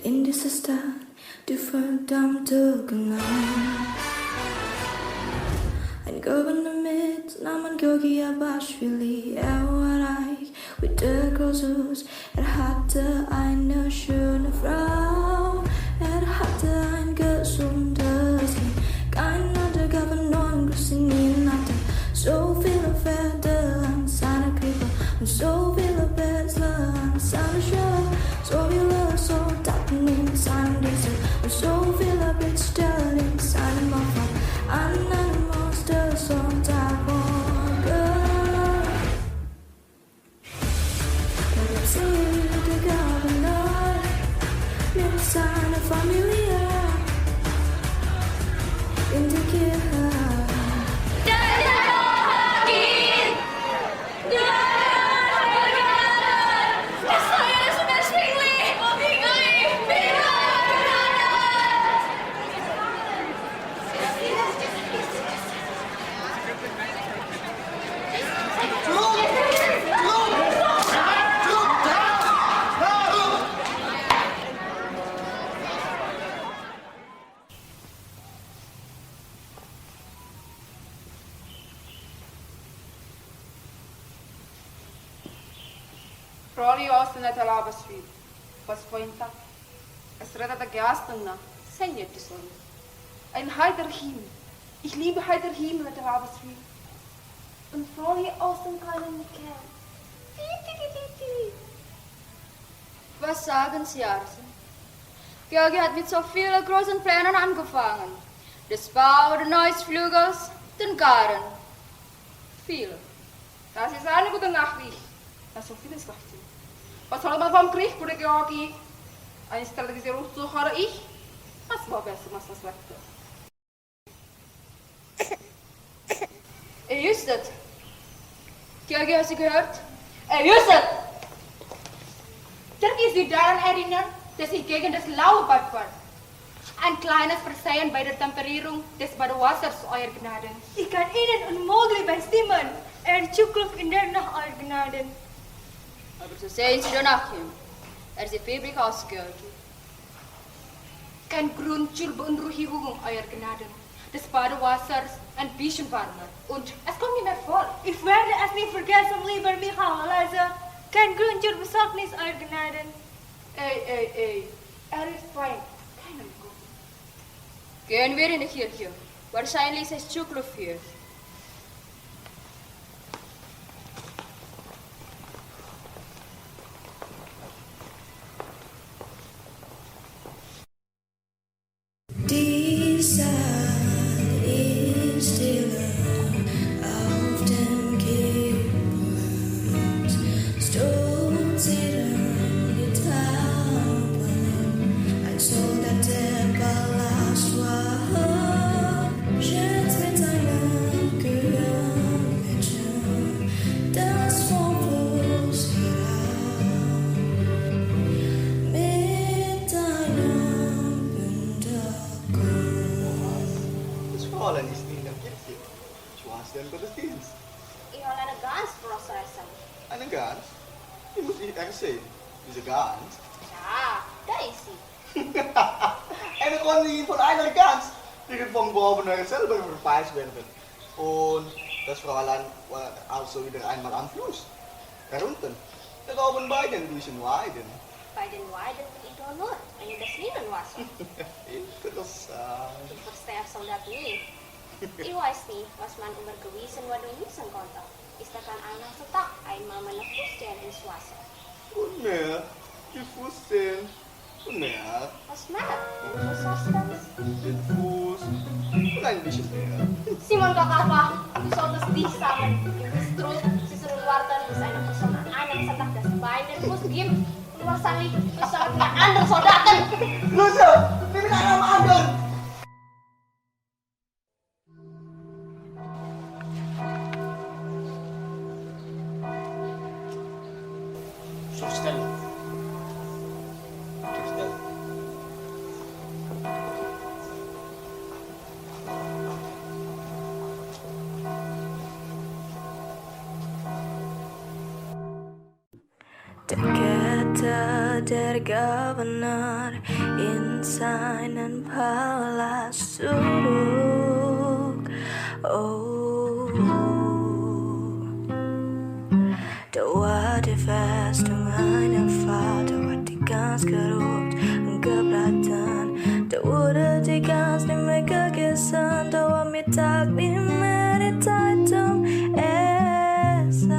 in dieser Stadt, du verdammte Gelang. Ein Gouverneur mit Namen Georgi Abashvili, er war reich wie der Großhus. Er hatte eine schöne Frau, er hatte ein gesundes Kind. Kein anderer Gouverneur in Großinien hatte so viele Pferde an seiner Krippe und so viele Bettler an seiner Schule, so viele Soldaten in seinem Dienst und so viele Bittsteller in seinem Aufwand. An einem Monstersonntag morgen da gab sie der Gouverneur mit seiner Familie in die Kirche. Froli ostane Abashvili, посвоинта. Es redet Gerstner, senjet die Sonne. Ein heiter Himmel. Ich liebe heiter Himmel, Abashvili. Und Froli ostane keinen Kerl. Was sagen Sie, Arsen? Georgi hat mit so vielen großen Plänen angefangen. Das Bau des neuen Flügels, den Garen. Viele. Das ist eine gute Nachricht. So vieles macht sie. Was soll man vom Krieg, Bruder Georgi? Eine Strategisierung suche ich? Was war besser, was das sagte? Justet. Georgi, hast du gehört? Justet! Darf ich Sie daran erinnern, dass ich gegen das Laubbad war? Ein kleines Versehen bei der Temperierung des Badewassers, Euer Gnaden. Ich kann Ihnen unmöglich bestimmen. Zukunft in der Nacht, Euer Gnaden. Aber so sehen Sie danach hin. Ist febrig aus, Georgi. Kein Grund zur Beunruhigung, Euer Gnaden. Das Badewasser ist ein bisschen warmer und es kommt mir mehr vor. Ich werde es nicht vergessen, lieber Michael. Also, kein Grund zur Besorgnis, Euer Gnaden. Ey. Er ist fein. Keinen Grund. Gehen wir in die Kirche. Wahrscheinlich ist Zugluft hier. Die Saat ist stille auf dem Kipppunkt. Stolzieren die Tauben, ein Soldat der Ballast war. Schätzt mit einem Gehörmädchen, das vom Fluss herab. Mit einem Das Fräulein ist in der Kirche. Du hast den Gottesdienst. Ich habe eine Gans, Professor. Eine Gans? Die muss ich erst sehen. Diese Gans? Ja, da ist sie. Eine Kundin von einer Gans, die vom Gouverneur selber verpeist werden. Und das Fräulein war also wieder einmal am Fluss. Herunter. Da oben bei den Düsen Weiden. Bei den Weiden bin ich doch nur, wenn ihr das Linienwasser. Interessant. Ich verstehe Soldat nicht. Ich weiß nicht, was man über gewissen Weiden wissen konnte. Ist da kann einer so Tag einmal meine Fußstellen ins Wasser. Und mehr. Die Fußzehen. Und mehr. Was mehr? Was sagst du das? Den Fuß. Und ein bisschen mehr. Simon Kakapa, du solltest dich sagen. Im Bistro zwischen Warten ist eine Person an einem Sonntag das Bein den Fuß gibt. Und wahrscheinlich besorgt nach anderen Soldaten. Lucia, wir sind einer am anderen. So still. Der Kette der Governor in seinen Palast zurück. Oh, da war die Festung einer Vater, hat die Gans gerückt und gebrannt. Da wurde die Gans nicht mehr gegessen, da war Mittag nicht mehr die Zeit zum Essen.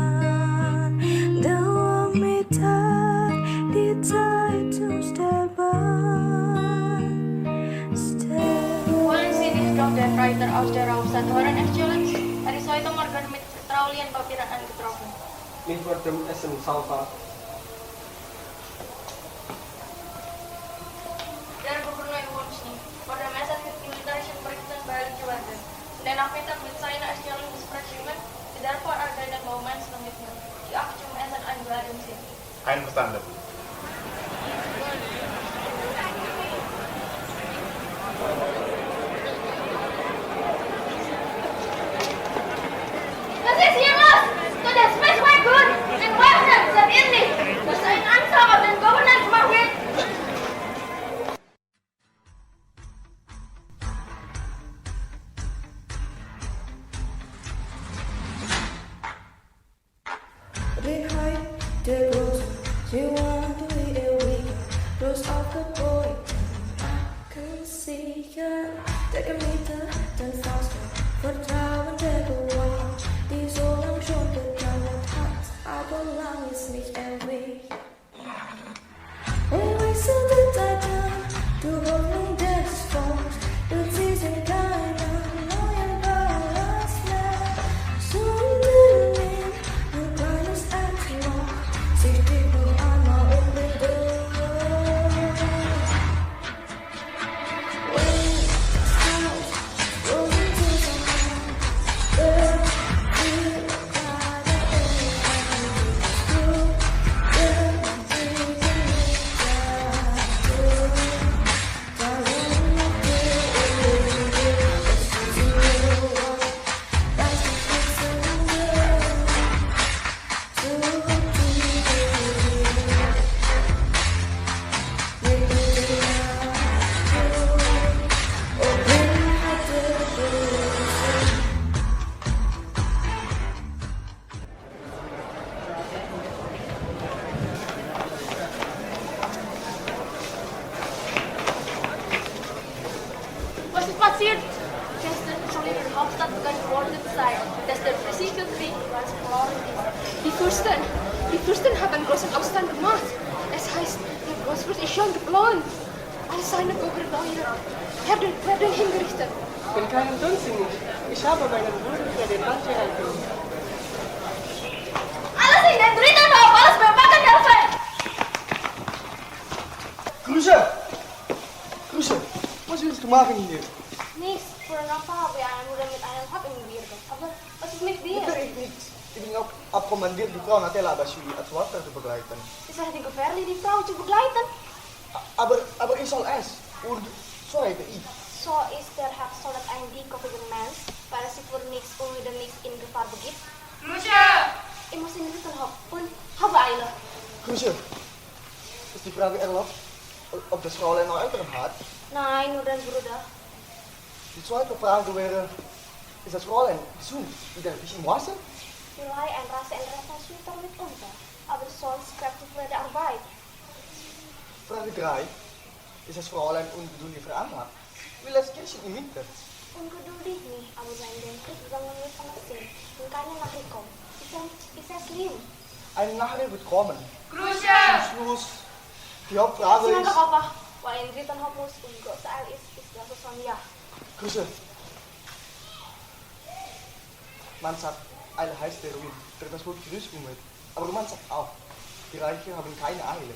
Da war Mittag die Zeit zum Sterben. Wollen Sie nicht doch den Reiter aus der Hauptstadt hören, Excellence? Er ist heute Morgen mit vertraulichen Papieren angetroffen. Mich wird dem Essen sauber. Der Gouverneur wünscht nicht, vor dem Essen mit militärischen Berichten behelligt werden. Der Nachmittag mit seiner Erstellung besprechen, die davor einen Moment mitnehmen, die auch zum Essen eingeladen sind. Einverstanden. Was ist hier los? So, der Smith war gut. Ein Wagner, seid ihr nicht? Das ist ein Antrag auf den Gouverneur gemacht wird. Behind the rose, she wanted to be a week. Rose of the boy, I can see her. Der Gemieter, den Faust, Vertrauen der Gewalt, die so lang schon gedauert hat, aber lang ist nicht ewig. Und wechselte dein du Hoffnung des Volks, du ziehst in keinen neuen Palast mehr, sondern in ein kleines Endloch, sich dich noch einmal um den Durch. When the house goes into the night, Was ist passiert? Gestern soll in der Hauptstadt bekannt geworden sein, dass der Präsidentkrieg bereits verloren ist. Die Fürsten haben einen großen Aufstand gemacht. Es heißt, der Großfürst ist schon geplant. Alle seine Gouverneure werden hingerichtet. Den kleinen tun Sie nicht. Ich habe meinen Bruder für den Land gehalten. Alles in den dritten Hof, alles bewachen helfen! Grüße! Grüße! Was willst du machen hier? Nichts, für Napa habe ich einen Bruder mit einem Hab im Bier. Aber was ist mit dir? Ich bin auch abkommandiert, die Frau Natella Abashvili als Wärter zu begleiten. Ist es nicht gefährlich, die Frau zu begleiten? Aber ich soll es. Und so heet ich. So ist der Hauptsoldat ein dickköpfiger Mensch, weil er sich für nichts und wieder nichts in Gefahr begibt. Ich muss in den dritten Hof und habe Eile. Grüße! Ist die Frage erlaubt, ob das Fräulein noch Eltern hat? Nein, nur dein Bruder. Die zweite Frage wäre, ist das Fräulein gesund, wieder ein bisschen Wasser? Nilai en rasa en Resultat mitunter, aber sonst kräftig für die Arbeit. Frage 3, ist das Fräulein ungeduldig veranlagt? Will das Kirchen im Winter? Ungeduldig nicht, aber sein Krieg gegangen wird von der Sinn und keine Nachricht kommt. Ist es schlimm? Eine Nachricht wird kommen. Grüße! Zum Schluss, die Hauptfrage Sinan ist... doch apa? Weil in dritten Hopus und große Eil ist das so ja. Grüße! Man sagt, Eile heißt der Ruin, der das Wort Grüß umhört. Aber man sagt auch, die Reiche haben keine Eile.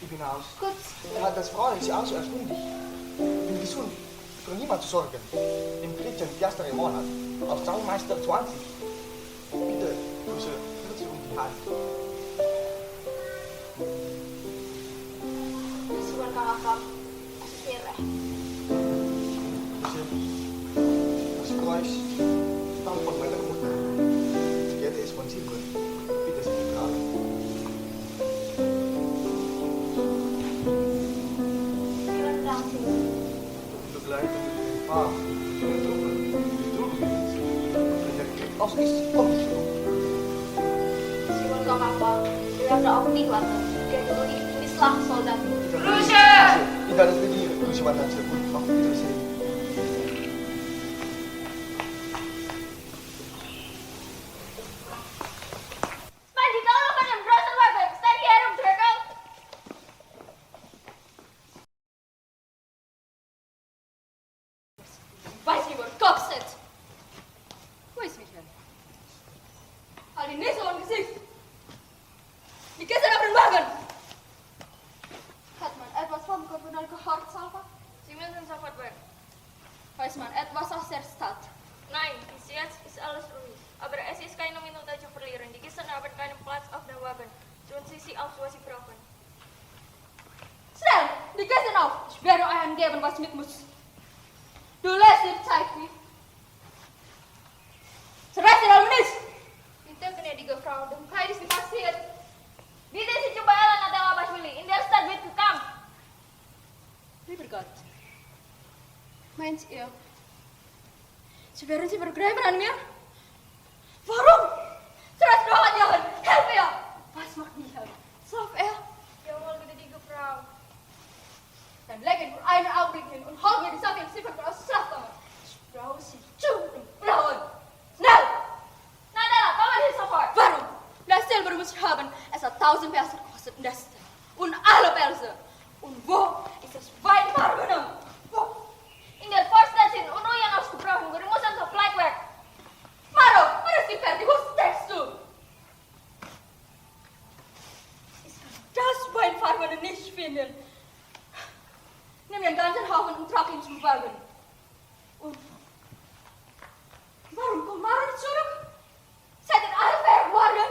Ich bin aus. Gut. Hat das Fräulein sich also erkundigt? Ich bin gesund, für niemand zu sorgen. Im 13. Piastre im Monat, als Zahlmeister 20. Bitte, Grüße, fühlt sich um die Hand. Sunan kakak, es ist mir recht. Grüße, das Kreuz stammt von meiner Mutter. Die Erde ist von Silber. Bitte, Sie tragen. Ah, itu. Jadi, oh, Si warga apa? Dia ada opti warga. Dia dulu di Islam soldat. tidak ada lagi kerusuhan dan sebut. Oh, terus ini. Majikan lo kan yang berasal warga. Stand here, Dragon. Weiß niet waar kop zit. Hoe is Michael? Al die niet zo'n gezicht. Die kisten op een wagen. Hat man etwas vom Koronel gehört, Salva? Sie müssen sofort weg. Weiß man etwas aus der Stadt? Nein, bis jetzt ist alles ruhig. Aber es ist keine Minute zu verlieren. Die Kisten haben keinen Platz auf dem Wagen. Tun Sie sich auf, was Sie brauchen. Schnell, die Kisten auf. Ich werde euch angeben, was mit muss. Du lässt dir Zeit, wie? Zerreiß den Almenis! Itu gnädige Frau, dem Kai ist nicht passiert. Diese si Cubalan adalah Bashwili. In der Stadt wird gekämpft. Lieber Gott, meint ihr, sie werden sie vergräben an mir? Warum? Zuerst noch an Jochen, helf mir! Was macht Michael? Schlaf er? Jawohl, gnädige Frau. Dann leg ihn für einen Augenblick hin und hol mir die Sache im Ziffer aus Schlafkammer. Ich brauche sie zu im Blauen. Schnell! Nadala, kommen Sie sofort. Warum? Das Silber muss ich haben. Es hat 1000 Perser gekostet und das und alle Perser. Und wo ist das Weinfarbene? Wo? In der Vorstadt sind Unruhen ausgebrochen. Wir müssen sofort weg. Maro, wo ist die Fertig? Wo steckst du? Ich kann das Weinfarbene nicht finden. Nimm den ganzen Haufen und trag ihn zum Wagen. Und warum kommt Maro nicht zurück? Seid ihr alle weg worden?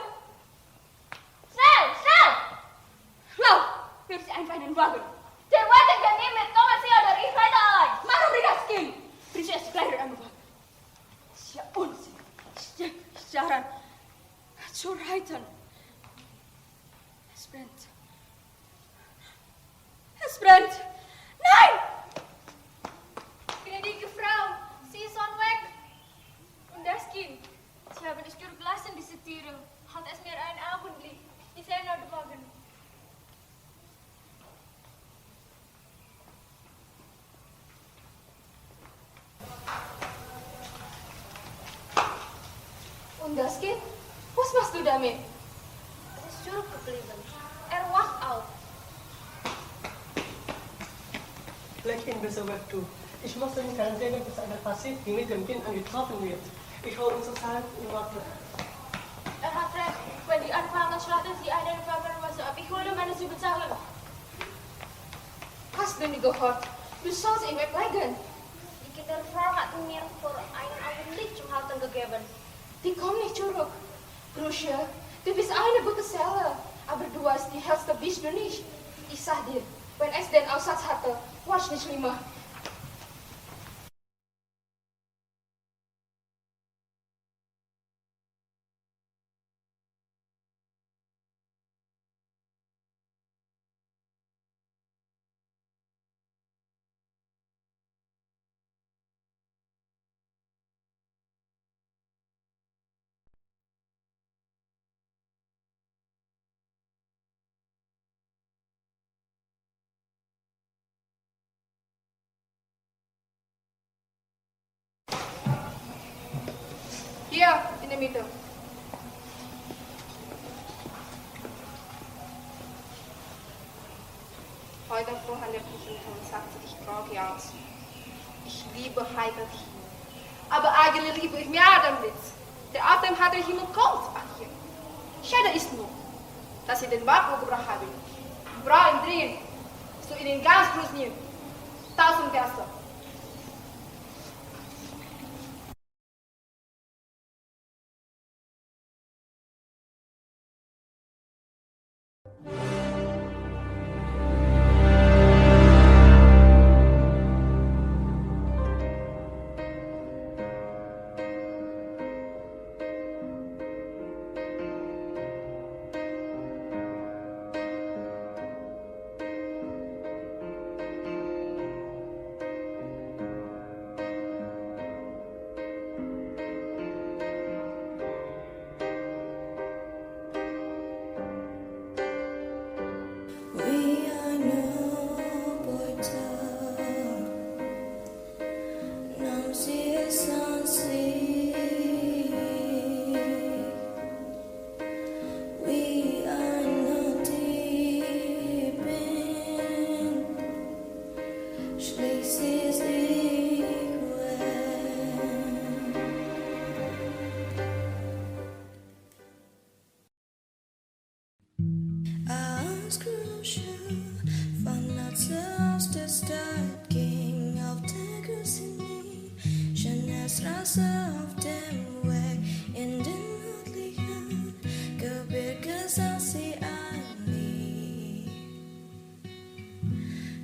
Schnell, schnell! Lauf, wirf sie einfach in den Wagen. Der Wagen kann nicht mit. Kommen Sie oder ich reite allein. Maro, bring das Kind! Bring sie erst gleich an den Wagen. Das ist ja Unsinn. Ich denke nicht daran, zu reiten. Es brennt. Es brennt! Nein! Gnädige Frau, sie ist on weg. Und das Kind. Sie haben es durchgelassen, diese Tiere. Halt es mir einen Augenblick. Ich sehe nur den Wagen. Und das Kind? Was machst du damit? Es ist zurückgeblieben. Wacht auf. Leg ihn besser weg, du. Ich muss in Quarantäne, bis einer passiert, die mit dem Kind angetroffen wird. Ich hole unsere Zeit in Ordnung. Hat recht. Wenn die anfangen, schlachten sie einen Wagenwasser ab. Ich hole meine 7 bezahlen. Hast du nicht gehört? Du sollst ihn weglegen. Die Kinderfrau hat mir vor einem Augenblick zum Halten gegeben. Die kommen nicht zurück. Grusche, du bist eine gute Seele. Aber du weißt, die Hälfte bist du nicht. Ich sag dir, wenn es den Aussatz hatte, war es nicht schlimmer. Hier, in der Mitte. Heute vor der Küchenton sagte ich traurig aus. Ich liebe Heidelberg. Aber eigentlich liebe ich mehr Adamwitz. Der Atem hat der Himmel kommt. Ach hier. Schade ist nur, dass ich den Wagen gebracht habe. Ich brauche ihn dringend. So in den ganz groß nehmen. 1000 Verse. myself damn way in the moodlian go because I see I need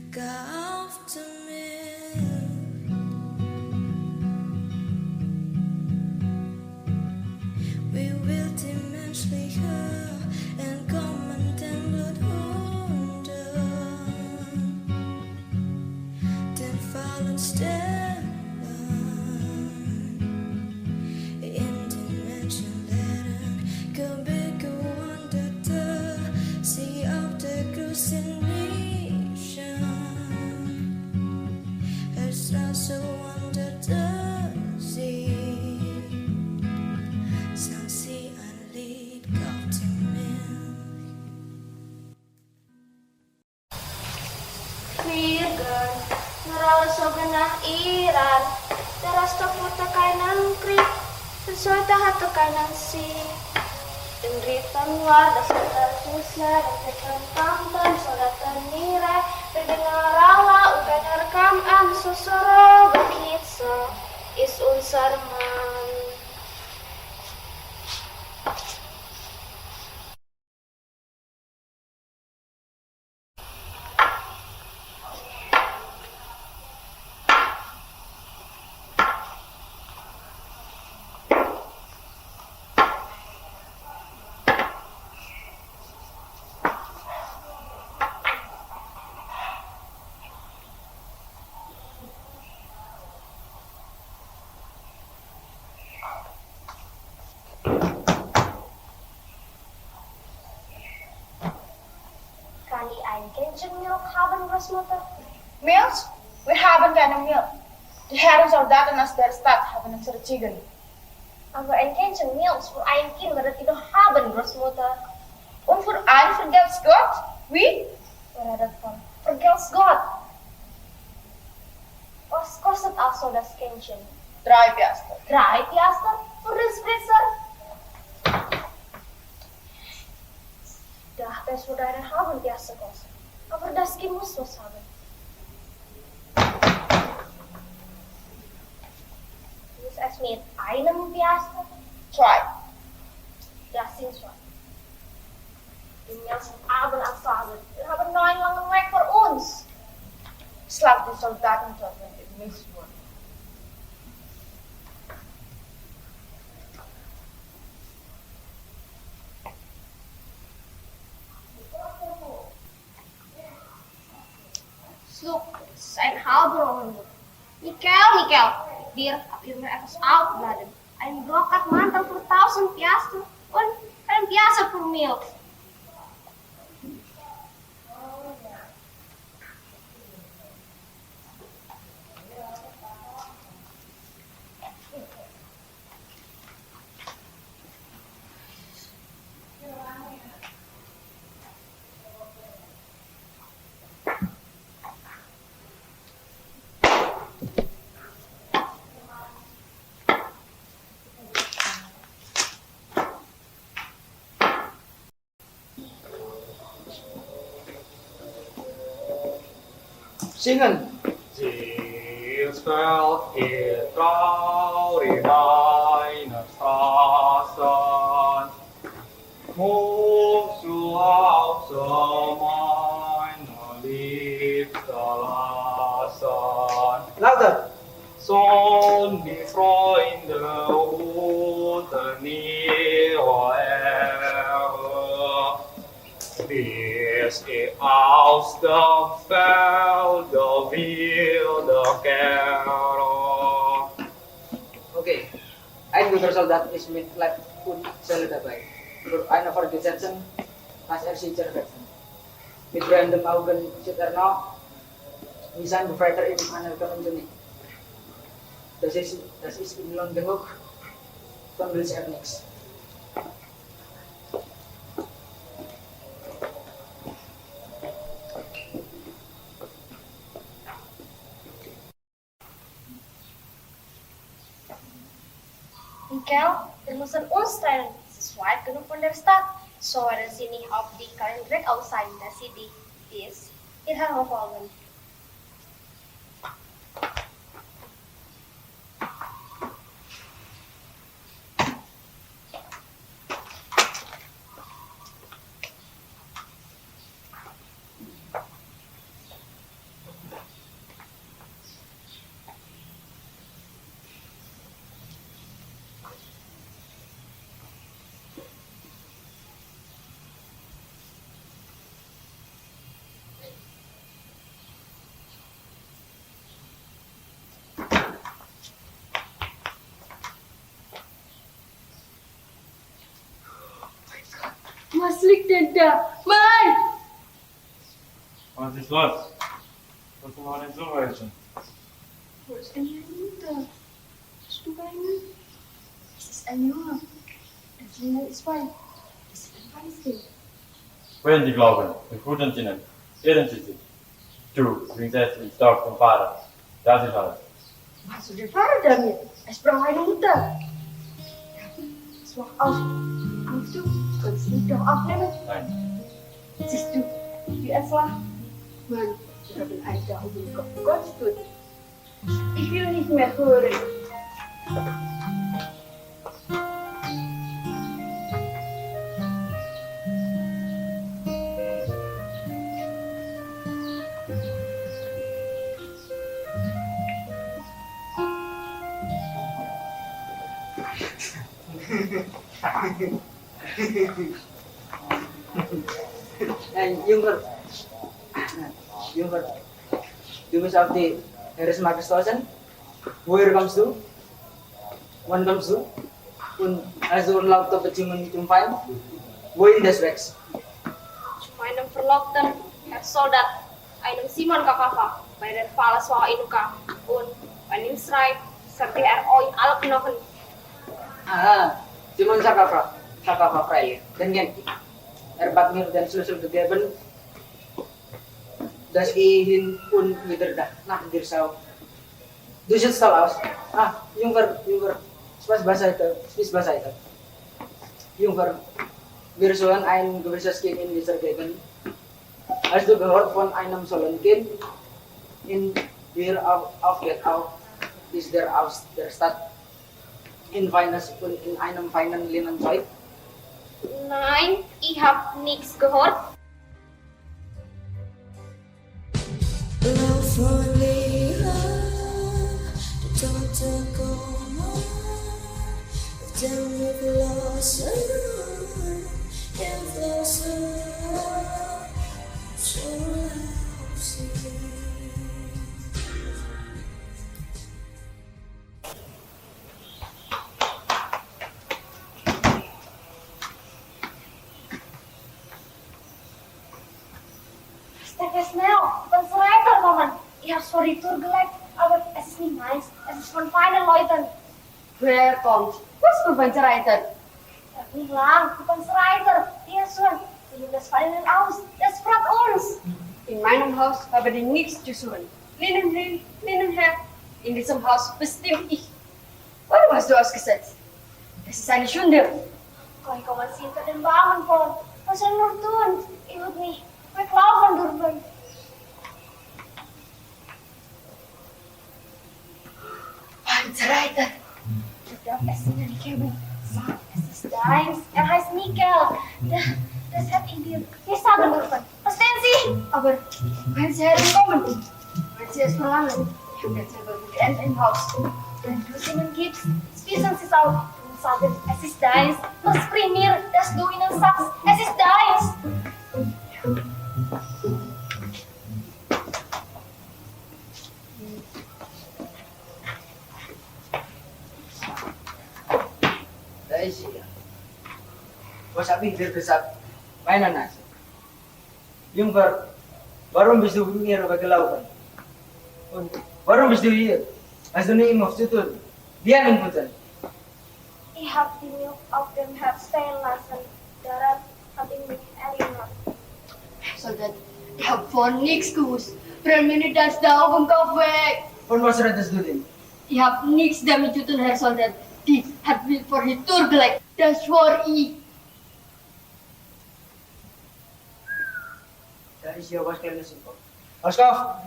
go off to me. We will immensely her and comment and blood under then fall and stand in dimension letting go big go under the sea of the hallucination. It's not so under the sea. Sanksi unlead Virgen, ngerala sogenah iran, teras toko tekainan krik, sesuai tahat tekainan si. Dendritan luar dasar tersusah, dan tekan tampan, sodatan nirai, terdengar rawa, ukai nerekam am sosoro berkitsa, is unsarman. Milk haben, Großmutter? Meals? We haben keine Milch. Die Herren Soldaten aus der Stadt haben unsere Ziegen. Aber ein Kännchen Milch für ein Kind wird tidak haben, Großmutter. Und für ein vergelt's Gott? Wie? Wer hat von vergelt's Gott? Was kostet also das Kännchen? 3 Piaster. 3 Piaster für den Spritzer? Ich dachte, es würde einen halben Piaster kosten. Aber das Kind muss was haben. Muss es mit einem Piaster? 2. Das sind 2. Die Milch sind Abend an Abend. Wir haben 9 langen Weg für uns. Schlag die Soldaten tot, wenn die Milch wollen. Look, het is een halve ronde. Mikkel, dir heb mir etwas aufgeladen. Ein Brokatmantel für 1000 Piaster und ein Piaster für Milch. Zingen. Zielsveld är traurig deine Straßen, musst du außer meiner Liebe lassen. Louder. Son die Freunde unter ihrer Ehre, bis ich aus der Felder wiederkehre. Okay, ein guter Soldat ist mit Leib und Seele dabei. Für eine Fortgesetzten, als sich zersetzen. Mit brennendem Augen sieht nach, wie sein Befreiter ihm anerkennen Genie. Das ist ihm Lohn genug, von will er nichts. Mikkel, wir müssen uns trennen. Es ist weit genug von der Stadt. So werden sie nicht auf die Kalendrek outside the city is. Ihr Herr folgen. was liegt denn da? Mann! Was ist los? Was war denn so heute? Wo ist denn meine Mutter? Hast du eine? Es ist ein Junge. Das Junge ist fein. Es ist ein Weißling. Wollen Sie glauben, mit guten Sinnen, irren Sie sich. Du bringst es ins Dorf vom Vater. Das ist alles. Was soll der Vater damit? Es braucht eine Mutter. Ja, es macht aus. Kommst du? Kannst du mich doch aufnehmen? Nein. Siehst du, wie es lacht? Mann, wir haben einen da oben Gott tut. Ich will nicht mehr hören. And Junker, du bist auf die Harris gestoßen. Woher kommst du? Wann kommst du? Und hast du erlaubt, Beziehungen mit dem Feind? Wohin des Wegs? Zu meinem Verlobten, Herr Soldat, einem Simon Kakava, bei der Palaswa Inuka und bei Nimsrai, serti RO alle Knochen. Ah, Simon Sakava Freire. Dan Genki. Mir dan Susul gegeben. Das ihin pun wieder nach Girsau. Du sitzt da aus. Ah, Junker, Spaß bahasa itu. Junker, wir sollen ein gewisses Kind in dieser Gegend. Hast du gehört von einem solchen Kind? Wir ist der aus der Stadt in einem feinen Linnenzeug. Nein, ich hab nichts gehört. Love only love, don't take on. Tell me if lost and lost, so I'll see. Steck snel, dann schreibt Mann. Ich hab zwar die Tour gelegt, aber es ist nicht meins. Es ist von feinen Leuten. Wer kommt? Was für ein Reiter? Nicht lang, du kannst Reiter. Ja, schon. Sie nehmen das Fallen aus. Das freut uns. In meinem Haus habe ich nichts zu suchen. Linnenherr, in diesem Haus bestimme ich. Warum hast du ausgesetzt? Es ist eine Schande. Kau kommen hinter den Wagen vor. Was soll nur tun? Ich würde nicht weglaufen dürfen. Ein Reiter. Du darfst es nicht geben. Sag, es ist deins. Er heißt Mikkel. Das hätte ich dir nicht sagen dürfen. Verstehen Sie? Aber wenn Sie herkommen, wenn Sie es verlangen, ich habe jetzt selber die Ente im Haus. Wenn du es ihnen gibst, wissen sie es auch. Und sagen, es ist deins. Versprich mir, dass du ihnen sagst, es ist deins. Da ist sie. Was habe ich dir gesagt? Meine Nase. Junker, warum bist du mir weggelaufen? Und warum bist du hier? Hast du nicht immer zu tun? Wir haben Putzen. Ich habe die Milch auf dem Herz stehen lassen. Daran habe ich mich erinnert. Soldat, ich habe von nichts gewusst. Bring mir nicht das da auf den Kopf weg. Und was redest du denn? Ich habe nichts damit zu tun, Herr Soldat. Die hat mich vor die Tür gelegt. Das war ich. Da ist ja was kleines Info. Oskar!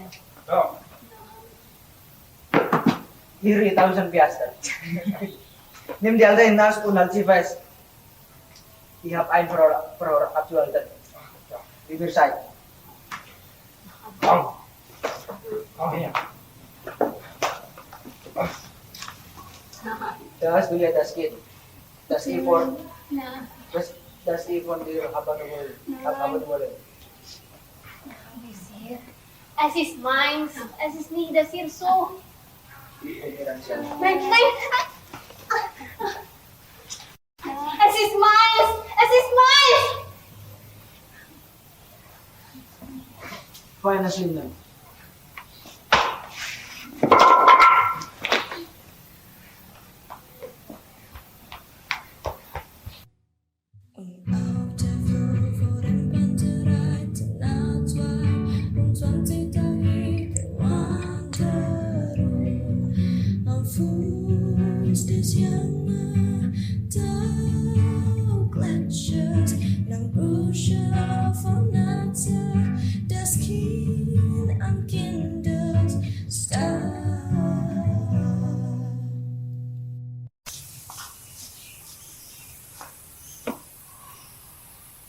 Ja. Hier 1000 Piaster. Nimm die alte hinaus und halt sie fest. Ich habe ein Verhör abzuhalten. Wie wir seid. Komm. Komm her. Da hast du ja das Kind. Das ich von Ja. das ich von dir haben wollen. Es ist meins. Es ist nicht, dass ihr so. Nein. Nein. Es ist meins. Es ist meins. finest linen.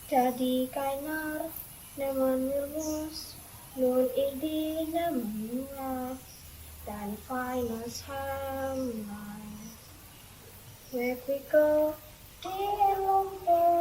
Jadi kainar naman nilmus nun idi naman nga dan finance hamline where we go dilumpan.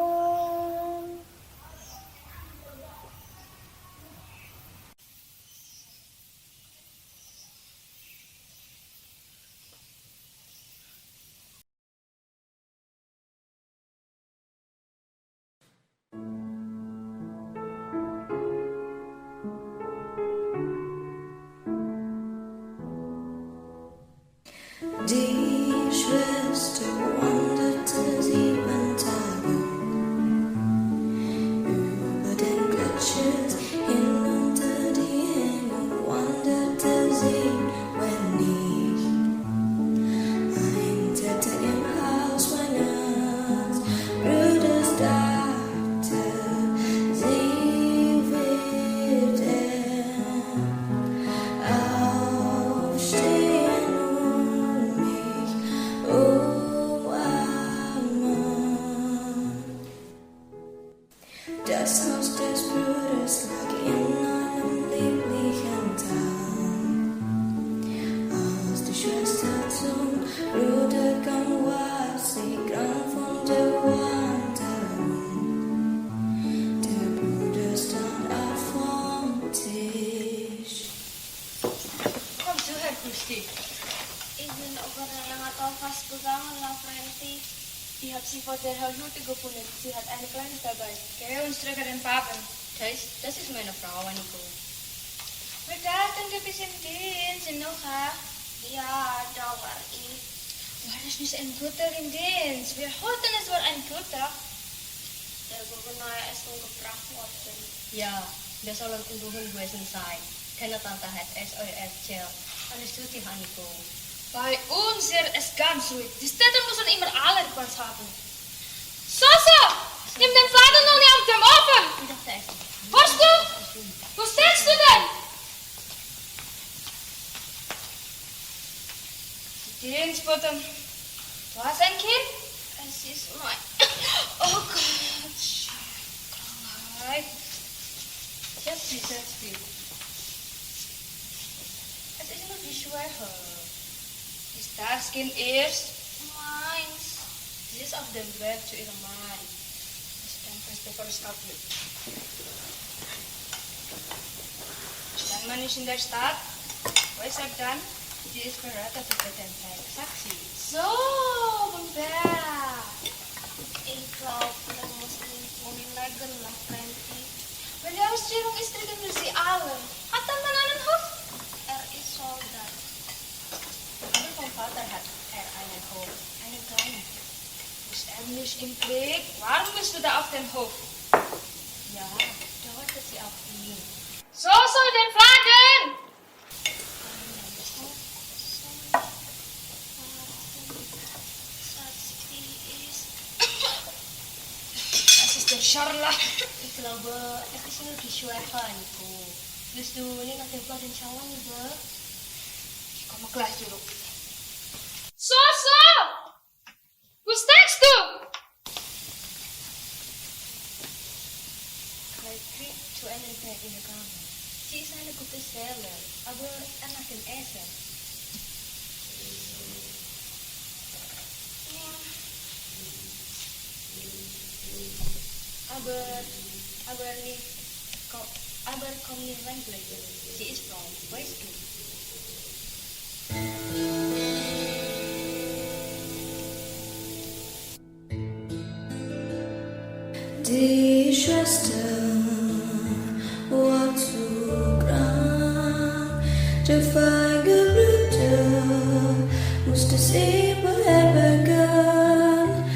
Die Schwester wanderte 7 Tage über den Gletscher hinunter die Himmel, wanderte sie, wenn nicht eintauchte im Haus meines Bruders dachte, sie wird aufstehen. Das Haus des Bruders lag in einem lieblichen Tal. Als die Schwester zum Bruder kam, war sie krank von der Wanderung. Der Bruder stand auf vom Tisch. Kom zo, Herr Gusti. Ich bin over yang atau fastgegangen La Frenti. Ich habe sie vor der Hütte gefunden. Sie hat eine Kleine dabei. Geh uns drüber den Papen. Das ist meine Frau, Aniko. Wir dachten, du bist im Dienst, in Nocha. Ja, da war ich. War das nicht ein guter im Dienst? Wir hatten es war ein guter. Der Gouverneur ist umgebracht worden. Ja, das soll ein Unruhen gewesen sein. Keine Tante hat es euch erzählt. Alles tut die Aniko. Bei uns ist es ganz ruhig. Die Städte müssen immer alle etwas haben. Sosa! Nimm den Vater noch nicht auf dem Ofen! Hörst du? Wo steckst du denn? Die Dienstboten. Du hast ein Kind? Es ist mein... Oh Gott, Krankheit. Setz dich. Es ist nur die Schwäche. Ist das Kind erst? Meins. Sie ist auf dem Weg zu ihrem Mann. Das ist ein fester Verstapel. Dein Mann ist in der Stadt. Wer sagt dann, sie ist verraten zu Petenteil. Sag sie. So, Bumper. Ich glaube, wir müssen umlegen La Frenti. Wenn die Ausstellung ist, kriegen wir sie alle. Hat dein Mann einen Hof? Ist Soldat. Aber vom Vater hat einen Hof. Einen kleinen. Ist nicht im Krieg? Warum bist du da auf dem Hof? Ja, da wartet sie auf ihn. So soll den Fragen! Das ist der Charla. Ich glaube, es ist nur die Schwäche, Nico. Willst du nicht nach dem Platten schauen, Nico? Ich komme gleich zurück. So! Wo steckst du? Hij kriegt zu einem Tag in der Kammer. Sie ist eine gute Seele, aber nach dem Essen. Aber komm nicht reinblicken. Sie ist Frau, weißt du? Die Schwester war zu Der Feingeblüte musste sie beherbergen.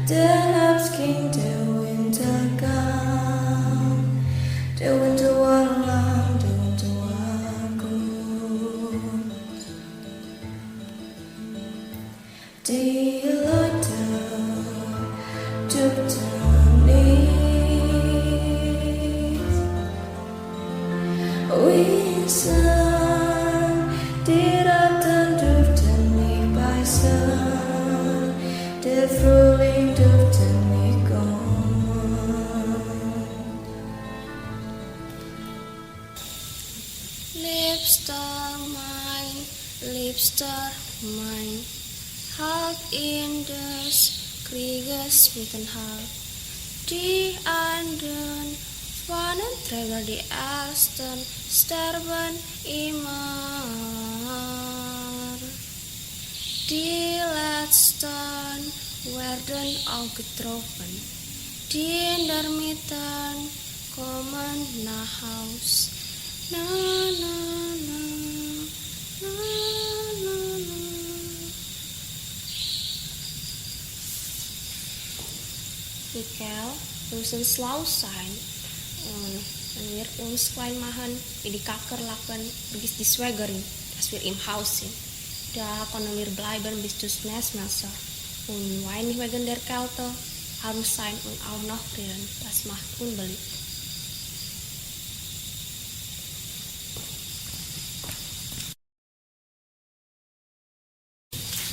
Der Herbst ging, der Winter kam. Der Winter war lang, der Winter war gut. Die Leute dürften nicht wissen, die Ratten dürften nicht beißen, der Frühling dürfte nicht kommen. Liebster mein, halt in des Krieges Mittenhalt. Die anderen Fahnenträger, die ersten, sterben immer. Die letzten werden auch getroffen. Die in der Mitte kommen nach Haus. Na, na, na, na, na, na. Michael, we moeten slau zijn. Wanneer ons klein machen, in die kakker lachen, bis die Schwägerin, dass wir im Haus sind. Da können wir bleiben bis zum Messmesser. Und weinig wegen der Kälte, arm sein und auch noch frieren, das macht unbeliebt.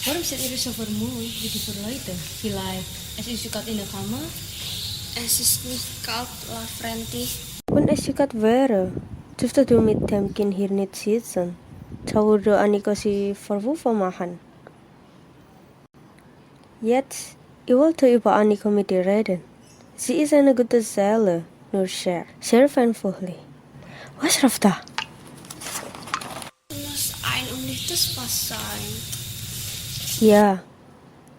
Waarom zit jullie zo vermoeid met die verleuten? Vielleicht, es ist koud in der Kammer? Es ist nicht kalt, Lavrenti. Und es ist gerade wäre. Dürftest du mit dem Kind hier nicht sitzen? Da würde Annika sie Vorwürfe machen. Jetzt, ich wollte über Annika mit dir reden. Sie ist eine gute Seele, nur sehr feinfühlig. Was läuft da? Du musst ein undichtes Fass sein. Ja,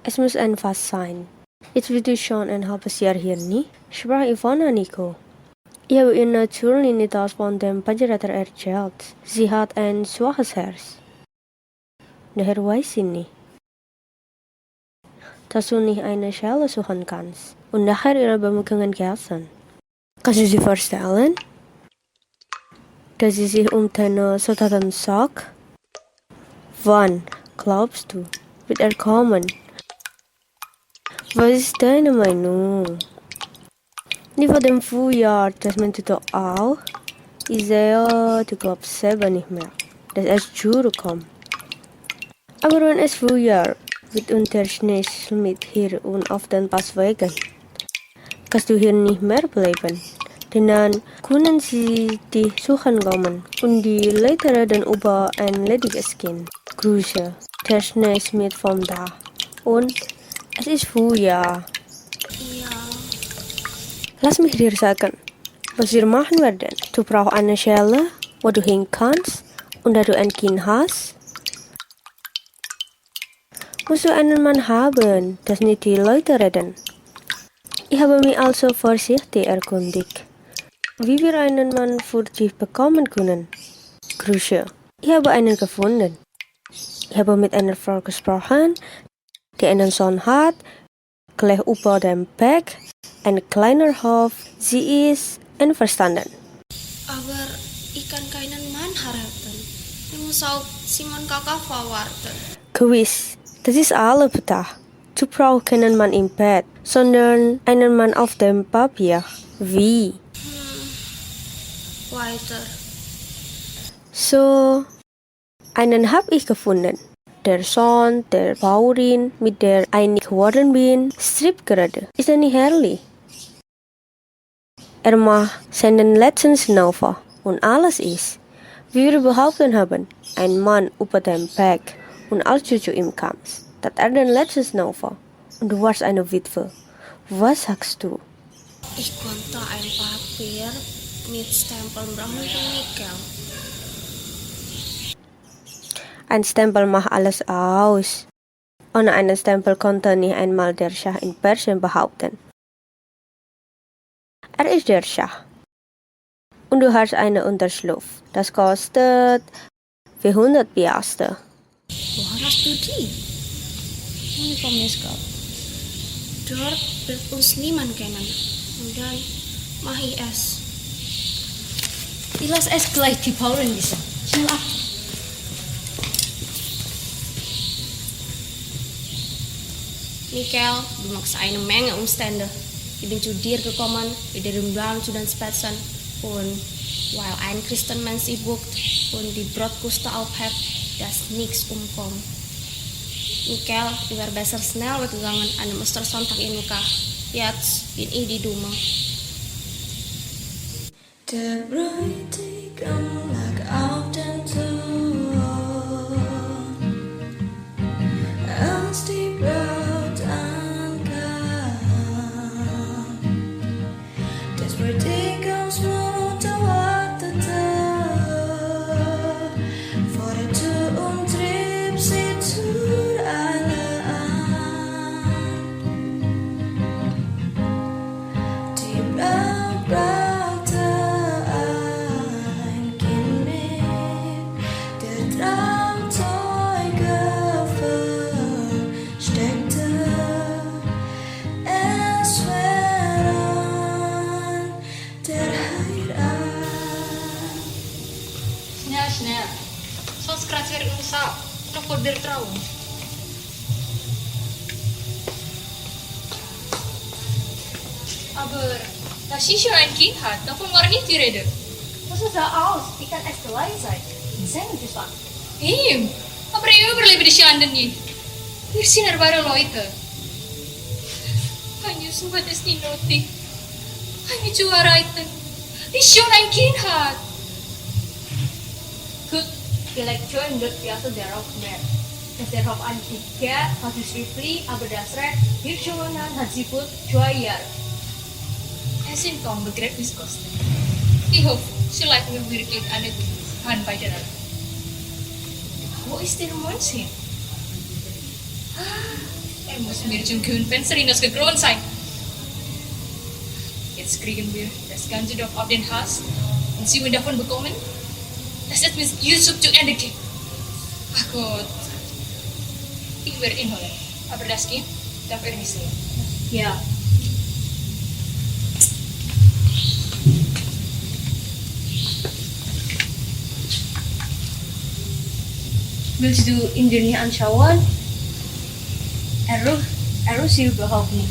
es muss ein Fass sein. Jetzt bist du schon ein halbes Jahr hier, nicht? Sprach Ivana, Nico. Ich habe ihr natürlich nicht das von dem Pajarater erzählt. Sie hat ein schwaches Herz. Daher weiß sie nicht, dass du nicht eine Schelle suchen kannst und nachher ihre Bemühungen essen. Kannst du sie vorstellen, dass sie sich um deine Soldaten sorgt? Wann, glaubst du, wird er kommen? Was ist deine Meinung? Nicht vor dem Frühjahr, das meinte du auch? Ich sehe, du glaubst selber nicht mehr, dass es zurückkommt. Aber wenn es Frühjahr wird und der Schnee schmiert hier und auf den Passwegen, kannst du hier nicht mehr bleiben. Denn dann können sie dich suchen kommen und die Leute reden über ein lediges Kind. Grüße, der Schnee schmiert vom Dach und es ist Frühjahr. Ja. Lass mich dir sagen, was wir machen werden. Du brauchst eine Schelle, wo du hin kannst und da du ein Kind hast. Musst du einen Mann haben, dass nicht die Leute reden. Ich habe mich also vorsichtig erkundigt, wie wir einen Mann für dich bekommen können. Grüße, ich habe einen gefunden. Ich habe mit einer Frau gesprochen, die einen Sohn hat, gleich über dem Berg, ein kleiner Hof. Sie ist einverstanden. Aber ich kann keinen Mann heiraten. Ich muss auf Simon Kakak warten. Gewiss, das ist alle bedacht. Du brauchst keinen Mann im Bett, sondern einen Mann auf dem Papier. Wie? Weiter. So, einen habe ich gefunden. Der Sohn der Bauerin, mit der einig geworden bin, stribt gerade. Ist er nicht herrlich? Er macht seinen letzten Schnaufer und alles ist, wie wir behaupten haben, ein Mann über dem Berg und als du zu ihm kamst, dass er den letzten Schnaufer und du warst eine Witwe. Was sagst du? Ich konnte ein Papier mit Stempel brauchen von Nickel. Ein Stempel macht alles aus. Ohne einen Stempel konnte nicht einmal der Schah in Persien behaupten. Er ist der Schah. Und du hast einen Unterschlupf. Das kostet für 100 Piaster. Wo hast du die? Ini komiskap. Dort wird uns niemand kennen. Und dann mache ich es. Ich lasse es gleich die Paulen wissen. Schnell ab. Michael, dankzij een menge omstandigheden. Ik ben zu dir gekommen, in der Raum zu den Spätzen. Und weil ein Christenmensch sie bucht und die Brotkruste aufhebt, dass nichts umkommt. Michael, ich wäre besser schnell weggegangen an dem Ostersonntag in Luka. Jetzt bin ich die Dumme. Der Bräutigam lag auf dem Thron, als die Braut ankam. Des Bräutigams Mutter wartete vor der Tür und trieb sie zur Eile an. Die Braut brachte ein Kind mit, der Trauzeuge versteckte. Es während der Heirat. Schnell, schnell. Sonst kratzt wir uns ab. Noch vor der Trauung. Aber, dass sie schon ein Kind hat, davon war nicht die Rede. Das sah aus, wie kann es allein sein? Sein Gefahr. Ihm, aber ich überlebe die Schande nicht. Wir sind erwachsene Leute. Hanya sobat es nicht nötig. Hanya zu erreichen, die schon ein Kind hat. Gut, vielleicht schon wird biasa darauf mehr. Es darauf an tiket, hat es schriftlich, aber das Recht, hier schon hat sie put 2 Jahre. Es sind kaum Begräbniskosten. Ich hoffe, sie leiten mir wirklich eine Hand bei der Hand. Wo ist der Mönch hin? Er muss mir zum Kühnfenster hinaus gekrönt sein. Jetzt kriegen wir das ganze Dorf auf den Hals und sie will davon bekommen, dass es mit Yusuf zu Ende geht. Ach Gott. Ich werde ihn holen. Aber das Kind darf er nicht sehen. Ja. Willst du ihn dir nicht anschauen? Er sie überhaupt nicht.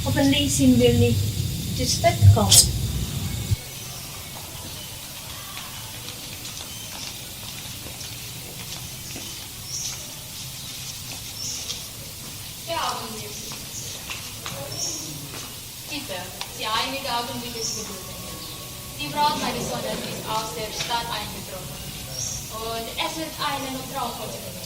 Hoffentlich sind wir nicht zu spät gekommen. Der Augenblick. Bitte, die einige Augenblick ist Geduld. Die Braut meines Sohnes ist aus der Stadt eingetroffen. Und es wird eine Traumfolge geben.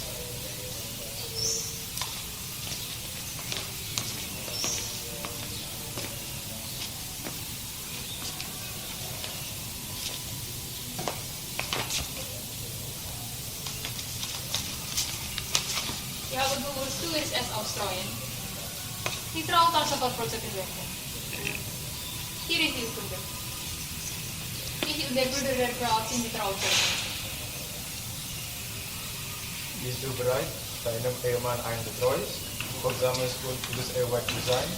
Ja, aber du wirst es ausstreuen. Die Frau kann sofort protokolliert werden. Hier ist die Urkunde. Ich und der Bruder der Braut sind die Trauzeugen. Bist du bereit, deinem Ehemann eingetreu, gottsames und gutes Eheweib zu sein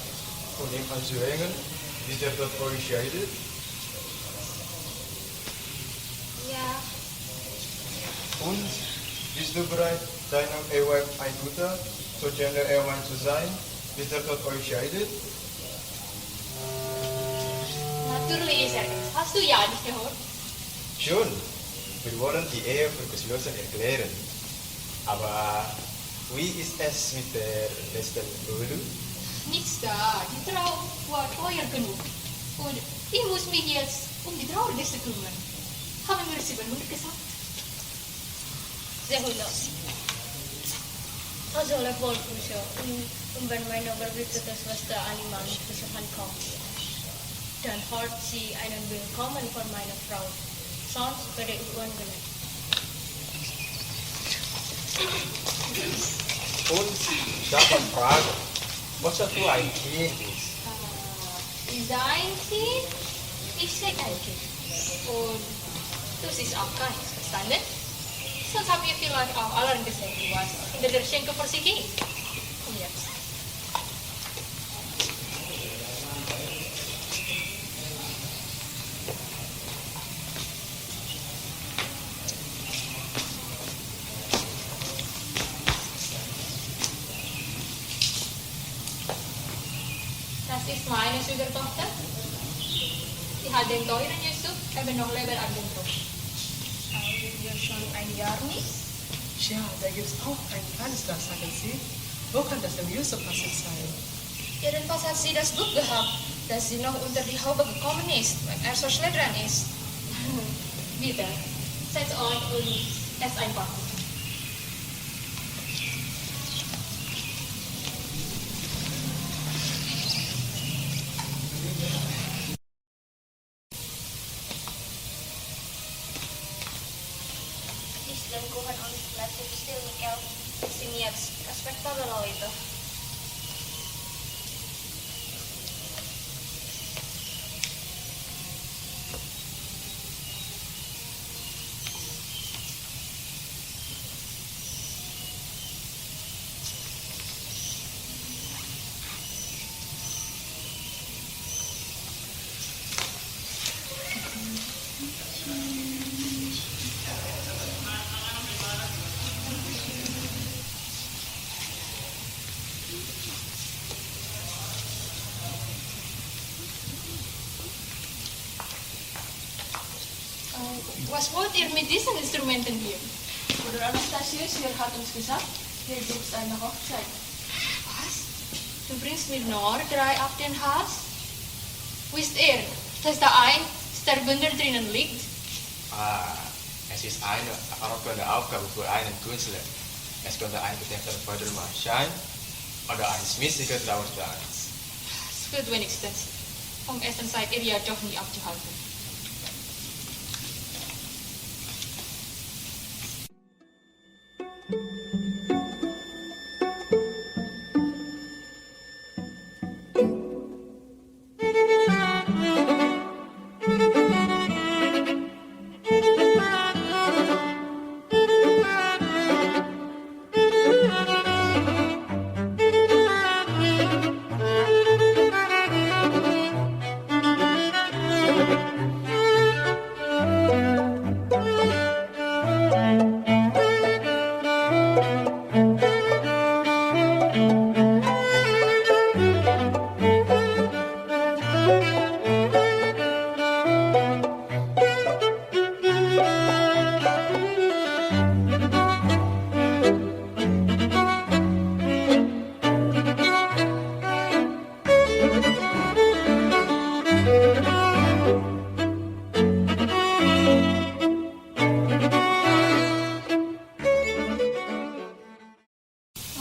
und ihm anzuhängen, bis der Tod euch scheidet? Ja. Und bist du bereit, deinem Eheweib ein guter, sozialer Ehemann zu sein, bis der Tod euch scheidet? Natürlich ist er es. Hast du ja nicht gehört? Schon. Wir wollen die Ehe für geschlossen erklären. Aber wie ist es mit der letzten Ehe? Nichts da. Die Trauer war teuer genug. Und ich muss mich jetzt um die Traurigste kümmern. Haben wir 700 gesagt? 700. Also, level puso. Wenn meine überblickte Schwester Animal nicht besuchen kommt, dann hört sie einen Willkommen von meiner Frau. Sonst werde ich ungelegt. Und darf man fragen, was das für ein Kind ist? Sein Kind? Ich sehe ein Kind. Und du siehst auch keins, verstanden? Sonst habt ihr vielleicht auch anderen gesehen, was hinter der Schenke vor sich ging. Und jetzt. Das ist meine Schwiegertochter. Sie hat den teuren Yusuf eben noch Leben an den Druck. Haben wir schon ein Jahr nicht? Ja, da gibt es auch ein Fenster, sagen Sie. Wo kann das dem Yusuf passiert sein? Jedenfalls hat sie das Glück gehabt, dass sie noch unter die Haube gekommen ist, wenn er so schnell dran ist. Bitte, setzt euch und esst einfach. Selingkuhan oleh pelajar kecil Michael Simiak, respektabel loh itu. Was wollt ihr mit diesen Instrumenten hier? Bruder Anastasius hier hat uns gesagt, hier gibt es eine Hochzeit. Was? Du bringst mir nur 3 auf den Hals? Wisst ihr, dass da ein Sterbunder drinnen liegt? Es ist eine anerkannte Aufgabe für einen Künstler. Es könnte ein gedeckter Fördermann sein oder ein schmissiger Trauertanz. Es wird wenigstens. Vom Essen seid ihr ja doch nie abzuhalten.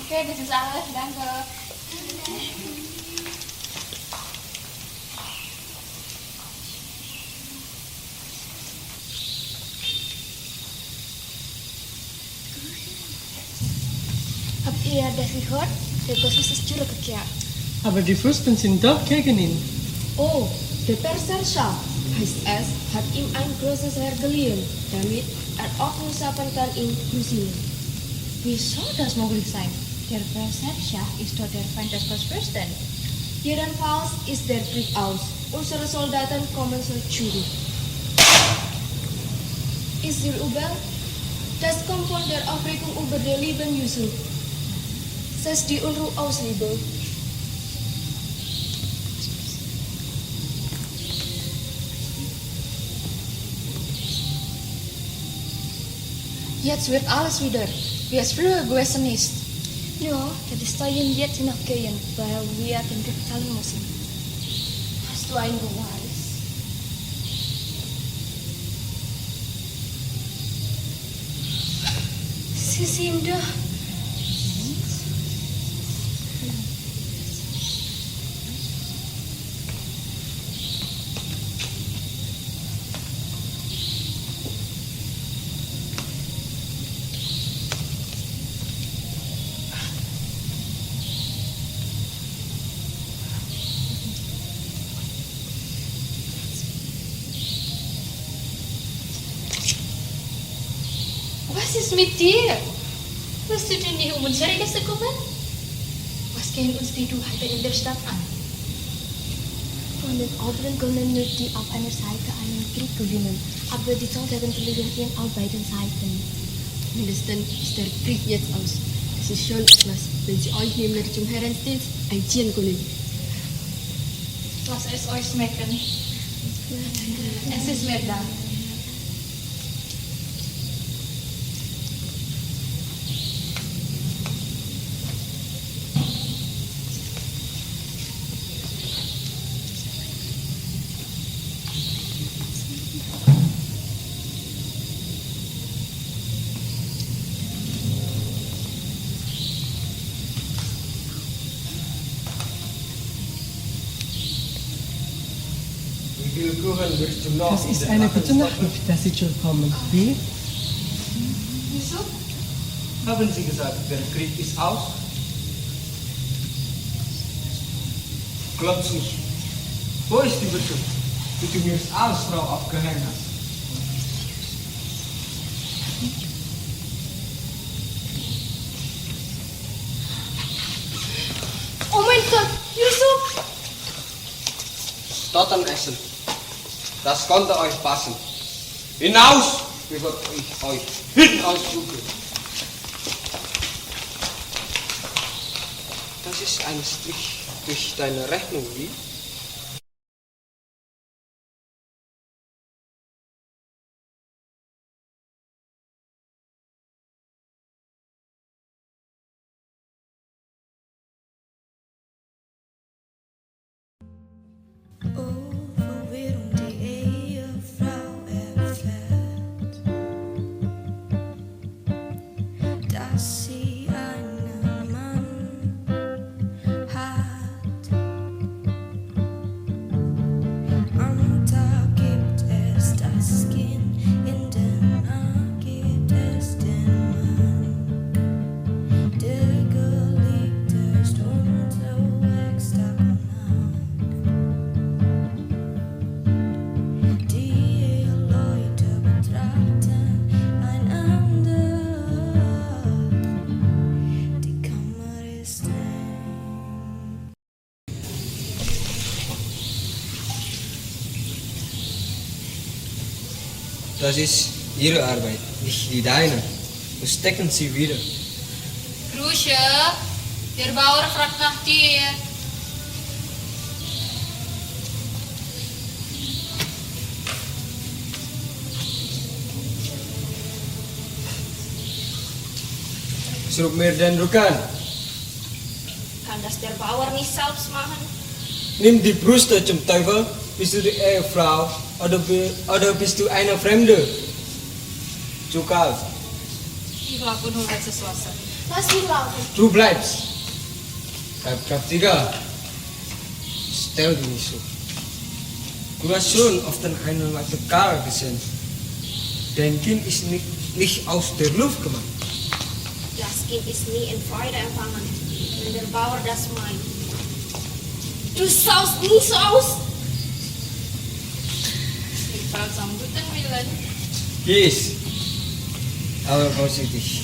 Okay, das ist alles. Danke. Habt ihr das gehört? Der Gosses ist zurückgekehrt. Aber die Fürsten sind doch gegen ihn. Oh, der Perserschah, heißt es, hat ihm ein großes Heer geliehen, damit er Ordnung schaffen kann in Prussia. Wie soll das möglich sein? Der Perserschah ist doch der Feind des Fürsten. Jedenfalls ist der Krieg aus. Unsere Soldaten kommen zurück. Ist dir übel? Das kommt von der Aufregung über den lieben Yusuf. Setzt die Unruhe aus, Liebe. Jetzt wird alles wieder, wie es früher gewesen ist. Ja, das steigen jetzt nachgehen, weil wir den Krieg zahlen müssen. Hast du einen Beweis? Sie sind da. Was ist mit dir? Wirst du denn nicht unsere Gäste kümmern? Was gehen uns die Duheiten in der Stadt an? Von den Oberen können nur die auf einer Seite einen Krieg gewinnen, aber die Soldaten verlieren ihn auf beiden Seiten. Mindestens ist der Krieg jetzt aus. Es ist schon etwas, wenn Sie euch nämlich zum Herrendienst einziehen können. Lass es euch schmecken. Es ist mir da. Das ist eine gute Nachricht, dass Sie zurückkommen. Wie? Wieso? Haben Sie gesagt, der Krieg ist aus? Glaubt's nicht. Wo ist die Bitte, die du mir als Frau abgehängt hast? Oh mein Gott, Yusuf! Dort am Essen. Das konnte euch passen. Hinaus, bevor ich euch hinaussuche. Das ist ein Strich durch deine Rechnung, wie? Dass sie einen Mann hat. Und da gibt es das Kind, in den Arm gibt es den Mann, der geliebt ist unterwegs Tag und Nacht. Die Leute betrachten einander. Das ist Ihre Arbeit, nicht die deine. Wo stecken Sie wieder? Grusje, der Bauer fragt nach dir. Suruh mir den Rücken. Kann das der Bauer nicht selbst machen? Nimm die Brüste zum Teufel. Bist du die Ehefrau oder bist du eine Fremde? Zu kalt. Ich lakukan hal sesuatu. Lass ihn laufen. Du bleibst. Bleib kräftiger. Stell dich nicht so. Du hast schon oft einen alten Kerl gesehen. Dein Kind ist nicht aus der Luft gemacht. Das Kind ist nie in Freude empfangen, wenn der Bauer das meint. Du schaust nie so aus. Ich frage am guten Willen. Yes. Aber vorsichtig.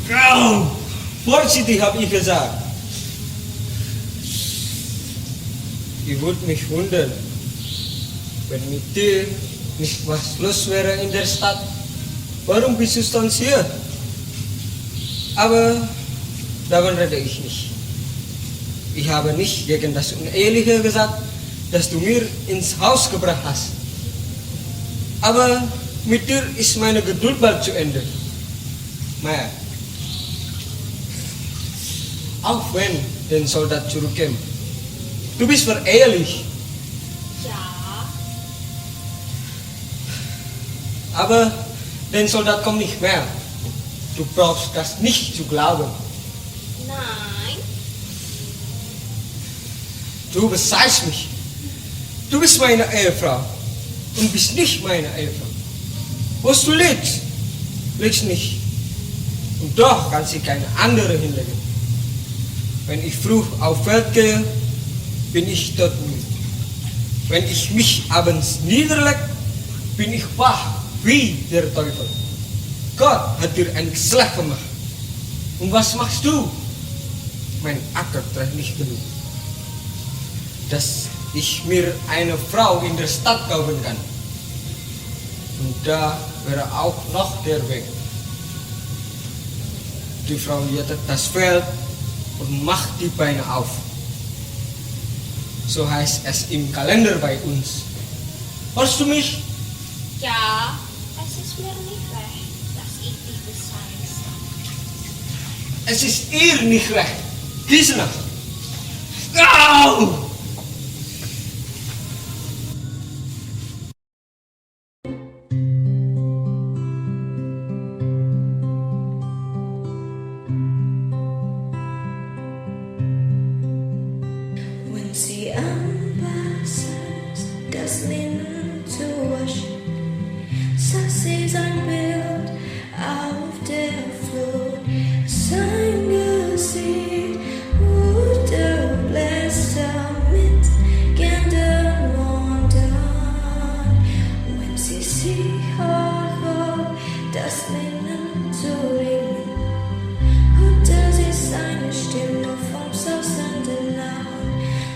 Grau! Vorsichtig, habe ich gesagt. Ich würde mich wundern, wenn mit dir nicht was los wäre in der Stadt. Warum bist du sonst hier? Aber davon rede ich nicht. Ich habe nicht gegen das Uneheliche gesagt, das du mir ins Haus gebracht hast. Aber mit dir ist meine Geduld bald zu Ende. Naja. Auch wenn der Soldat zurückkäme. Du bist verehrlich. Ja. Aber der Soldat kommt nicht mehr. Du brauchst das nicht zu glauben. Nein. Du bezeichnest mich. Du bist meine Ehefrau und bist nicht meine Ehefrau. Wo du liegst, liegst nicht. Und doch kann sie keine andere hinlegen. Wenn ich früh auf Feld gehe, bin ich dort müde. Wenn ich mich abends niederleg, bin ich wach wie der Teufel. Gott hat dir ein Geschlecht gemacht. Und was machst du? Mein Acker trägt nicht genug, dass ich mir eine Frau in der Stadt kaufen kann. Und da wäre auch noch der Weg. Die Frau jätet das Feld und macht die Beine auf. So heißt es im Kalender bei uns. Hörst du mich? Ja, es ist mir nicht recht, dass ich dich besaß. Es ist ihr nicht recht. Kies nach. Au! When the ambassadors das Linen to wash, sasses unbuilt auf der Flut, sang sie wurde Bläser mit Gänden wandern. Wenn sie sich hoch das Linen zu ringen, hörte sie seine Stimme vom sausenden Laut.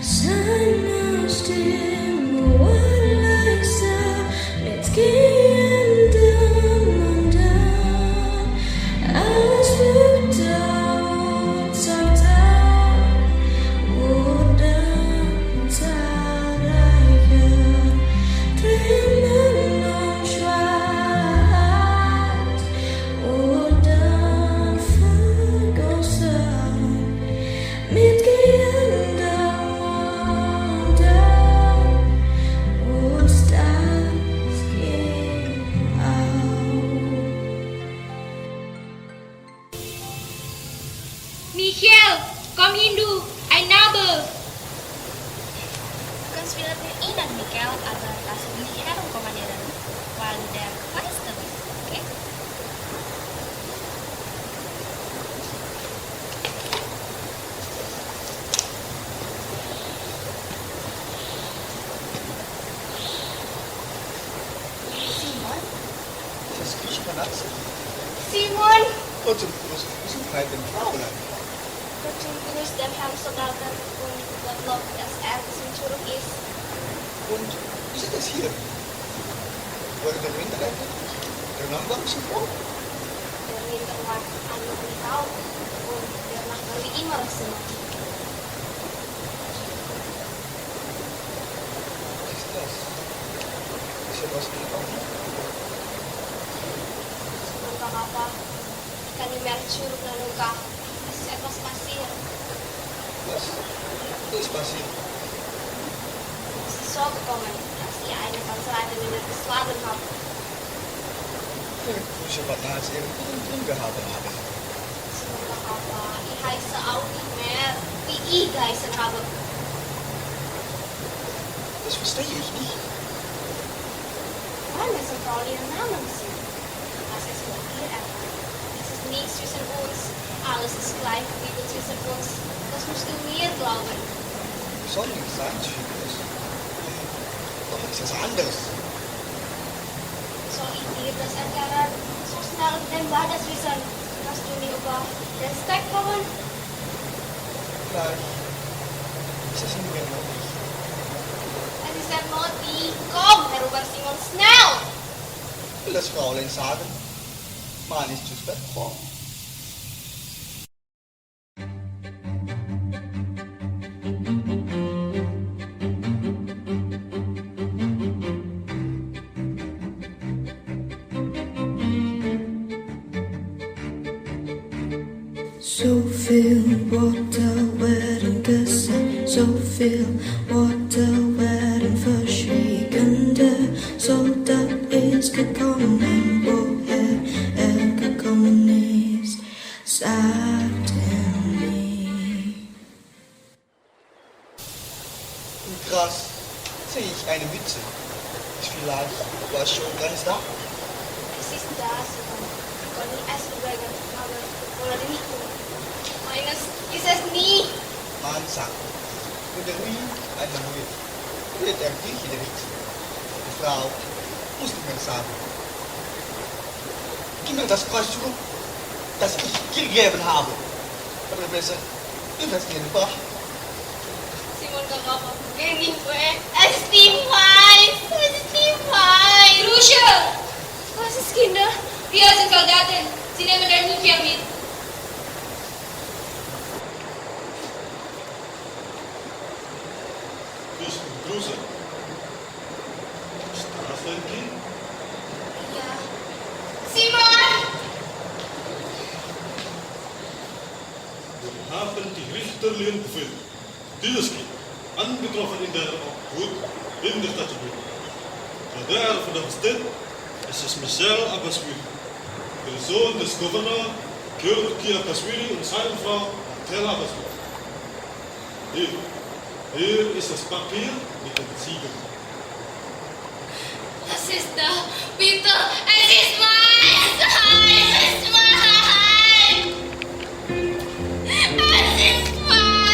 Seine Stimme war leiser mit Gänden wandern. Alles blühte und zeugte, wurden zahlreiche Tränen und Schweiß wurden vergossen mit Gänden wandern, wo's das ging auf. Michel, komm hin du, ein Nabel. Du kannst wieder erinnern, Michael, aber lass mich nicht herumkommandieren, weil der Meister ist, okay? Simon? Das ist Grieche von Axel. Simon! Und zum Besuch dem Fraulein. Zum Gruß dem Herrn Soldaten und Gottlob, dass er gesund zurück ist. Und wie ist das hier? Wurde der Winter endlich? Der Nachbar ist vor? Der Winter war einmal nicht auf und der Nachbar wie immer Simon. Was ist das? Ist ja was gelaufen? Entah apa, ich kann nicht mehr zurück nach Luka. Es ist etwas passiert. Was? Was ist passiert? Es ist so gekommen, dass ihr eine von Seiten wieder geschlagen habt. Ich habe damals irgendwie drin gehabt. Entah apa, ich heiße auch nicht mehr, wie ich geheißen habe. Das verstehe ich nicht. Wann ist eine Frau ihren Namen sind? Was ist mit ihr erfahren? Es ist nichts zwischen uns. Alles ist gleich geblieben zwischen uns. Das musst du mir glauben. Soll nicht sein, Schüler. Doch ist das anderes. Soll ich dir das erklären? So schnell dem war das Wissen. Kannst du nicht über den Stack kommen? Gleich. Ist das nicht mehr möglich? Es ist der Noti. Komm, herüber, Simon, schnell! Will das Fräulein sagen? Man ist zu spät gekommen. So viel Worte werden gesagt, so viel Worte werden verschwiegen. Der Soldat ist gekommen, woher er gekommen ist, sagt er nie. Im Gras sehe ich eine Mütze. Ist vielleicht was schon ganz da? Es ist da, Simon. Ich kann nicht essen bringen, aber oder nicht tun. Meines ist es nie. Man sagt, und der Ruin eine Ruhe. wird er Kirche direkt. Die Frau musste mir sagen, gib mir das Kreuz zurück, das ich gegeben habe. Oder besser, übers Genipa. Simon gak apa-apa. Gini gue. Estimai. Rusche! Was ist, Kinder? Wir sind Soldaten. Sie nehmen den Mufia mit. Grüße. Ist das dein Kind? Ja. Simon! Wir haben die Richterlichen befinden. Dieses Kind, angetroffen in der Obhut, in der Stadt zu bringen. Der verdacht ist, es ist Michel Abbaswili, der Sohn des Gouverneurs Georgi Abbaswili und seine Frau Tella Abbaswili. Hier ist das Papier mit den Ziegeln. Was ist da? Bitte, es ist meins! Es ist meins! Es ist meins! Nein, es ist meins!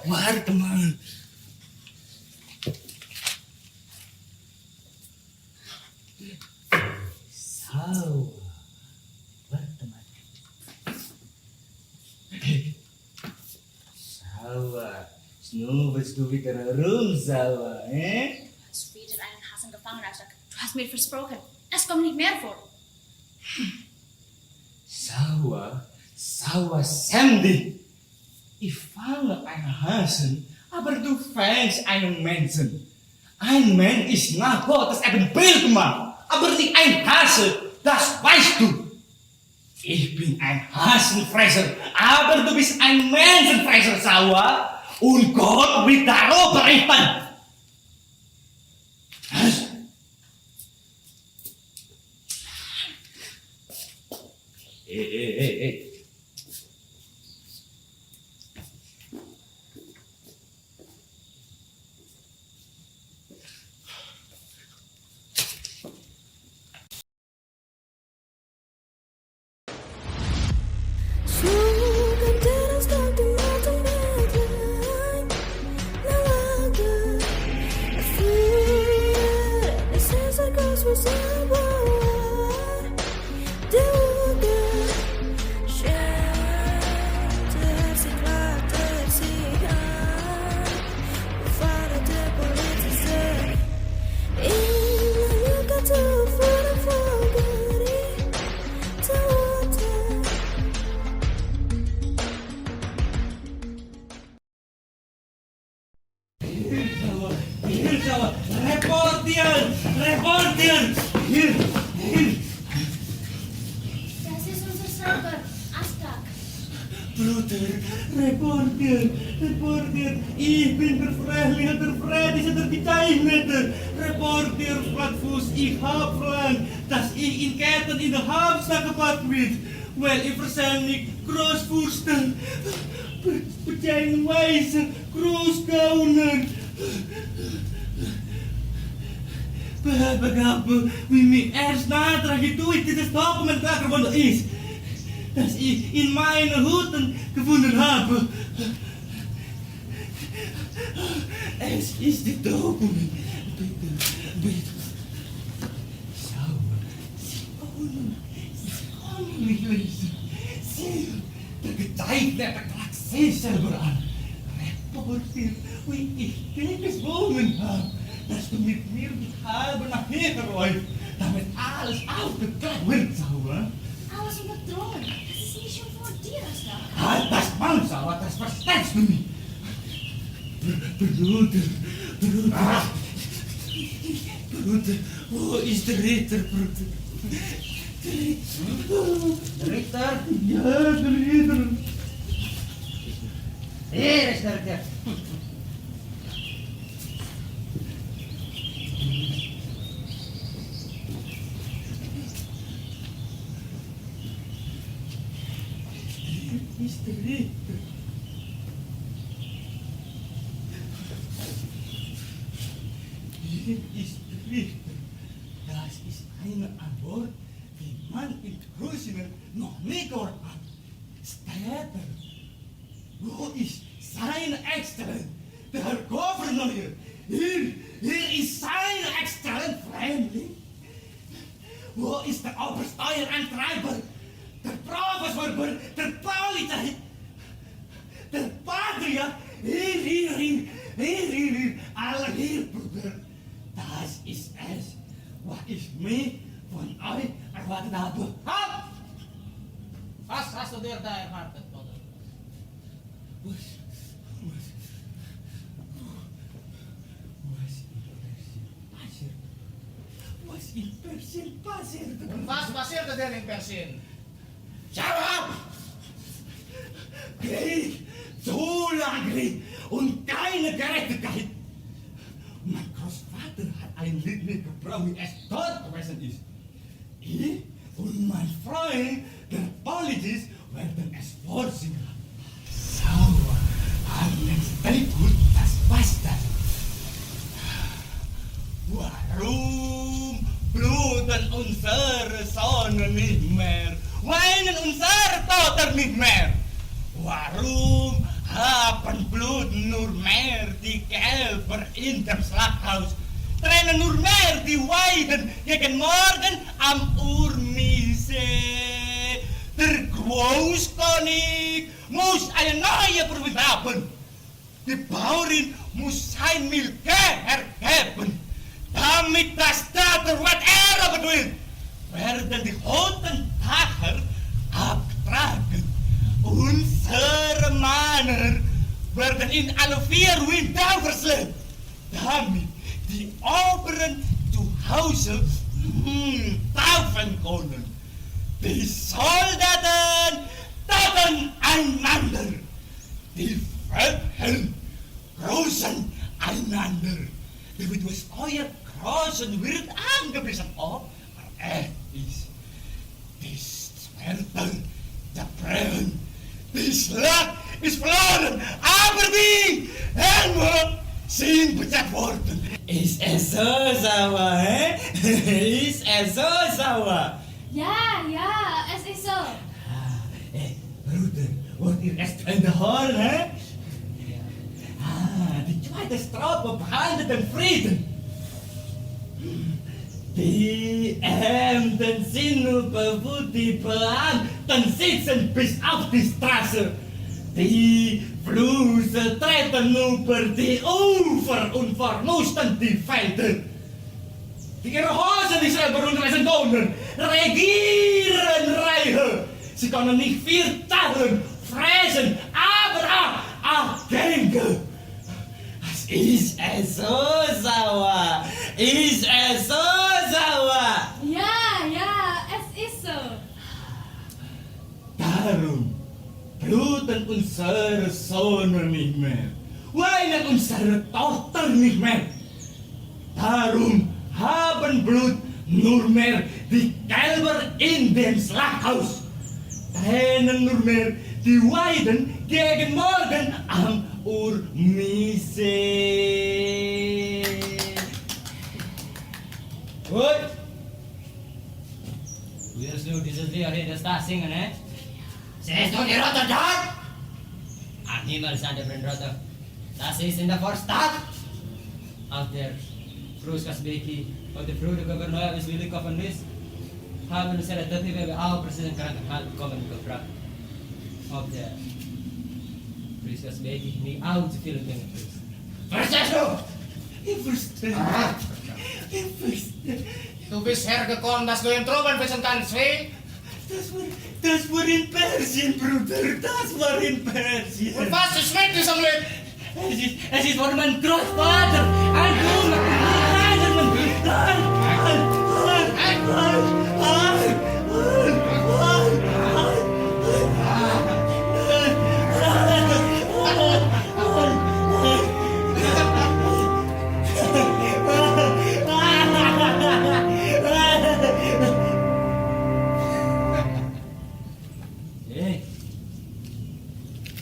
Waar teman? Sawa, waar teman? Sawa, nu bist du wieder rum, Sawa, Hast du wieder einen Hass in Gefangenschaft? Du hast mir versprochen, es kommt nicht mehr vor. Sawa, Sandy. Ich fange einen Hasen, aber du fängst einen Menschen. Ein Mensch ist nach Gottes Ebenbild gemacht, aber nicht ein Hase, das weißt du. Ich bin ein Hasenfresser, aber du bist ein Menschenfresser, Sawa. Und Gott wird darüber richten. Hey. Reporter! Hier! Das ist unser Server, Astak. Bruder, Reporter, ich bin der Freilich, der Fred ist der Gezeichnete. Reporter, Flatfuß, ich hab verlangt, dass ich in Ketten in der Hauptstadt gepackt wird, weil ich versammelt Großfürsten, Bezeichnungsweise, Großgauner. Begrijpen wie mir erst nader gedoet dit Dokument geworden ist, das ich in meinen Huten gefunden habe. Es ist die Dokument. Bitte. Schau, Sie können nicht lesen. Sie, der gezeichnete Klasse selber an. Reporter, wie ich dir gezwungen habe, dass du mit mir die halbe nachher läufst, damit alles aufgeklärt wird, Sauer. Alles übertragen. Das ist nicht schon vor dir, Astak. Halt das Maul, Sauer, das verstehst du nicht. Bruder, wo ist der Ritter, Bruder? Der Ritter? Ja, der Ritter. Hier ist der Ritter. Ist der Ritter. Hier ist der Ritter. Das ist eine Antwort, die man in Russland noch nie gehört hat. Später. Wo ist seine Exzellenz, der Herr Gouverneur? Hier ist seine Exzellenz, Fremdling. Wo ist der Obersteuerantreiber? Der Professor, der Polizei, der Patria, hier, alle hier, Bruder. Das ist es, was ich mir von euch erwartet habe. Halt! Was hast du dir da erwartet, Bruder? Was in Persien passiert? Und was passierte denn in Persien? Schau ab! Krieg, zu lang Krieg und keine Gerechtigkeit. Mein Großvater hat ein Lied mitgebracht, wie es dort gewesen ist. Ich und mein Freund, der Polizist, werden es vorsingen. Sauer, haben gut, das passt das. Warum bluten unsere Sonnen nicht mehr? Weinen unsere Tochter nicht mehr? Warum haben bluten nur mehr die Kälber in dem Schlachthaus? Tränen nur mehr die Weiden gegen morgen am Urmise? Der Großkönig muss eine neue Provinz haben. Die Bauerin muss sein Militär erheben. Damit das Staaterwort erobert wird, werden die roten Tacher abgetragen. Unsere Männer werden in alle 4 Winter verslebt, damit die Oberen zu Hause taufen können. Die Soldaten taten einander, die Völker grüßen einander. Damit was euer Großen wird angebissen, aber es ist die Schwerter der Bremen. Die Schlacht ist verloren, aber wie Helmut sind bezahlt worden. Ist es so sauer, hä? Ist es so sauer? Ja, es ist so. Bruder, wollt ihr erst in der Horn, hä? Die zweite Strophe behandelt den Frieden. Die Hemden sind über, wo die Beamten sitzen bis auf die Straße. Die Flüsse treten über die Ufer und verlusten die Felder. Die ihre Hosen ist selber und reisen Donner, regieren Reiche. Sie können nicht viel teilen, fressen, aber auch denken. Ist es so sauer? Ist es so sauer? Darum bluten unsere Söhne nicht mehr, weinen unsere Tochter nicht mehr. Darum haben Blut nur mehr die Kälber in dem Schlachthaus. Tränen nur mehr die Weiden gegen morgen am Urmise. Gut. Willst du dieses Lied hier das singen, ne? Siehst du die Rotte dort? Am Himmel sind die Brennrotte. Das ist in der Vorstadt. Auf der Frühstücksbeki und der frühere Gouverneur ist willig gekommen ist, haben unsere Deputy auch Präsident Krankenhaus bekommen gefragt, ob der Frühstücksbeki nicht auch zu viele Dinge tut. Verstehst du? Ich verstehe. Ich verstehe. Du bist hergekommen, dass du im Tropenfischen kannst, wie? Das war in Persien, Bruder. Das war in Persien. Und was ist mit diesem Lied? Es ist von meinem Großvater. Ein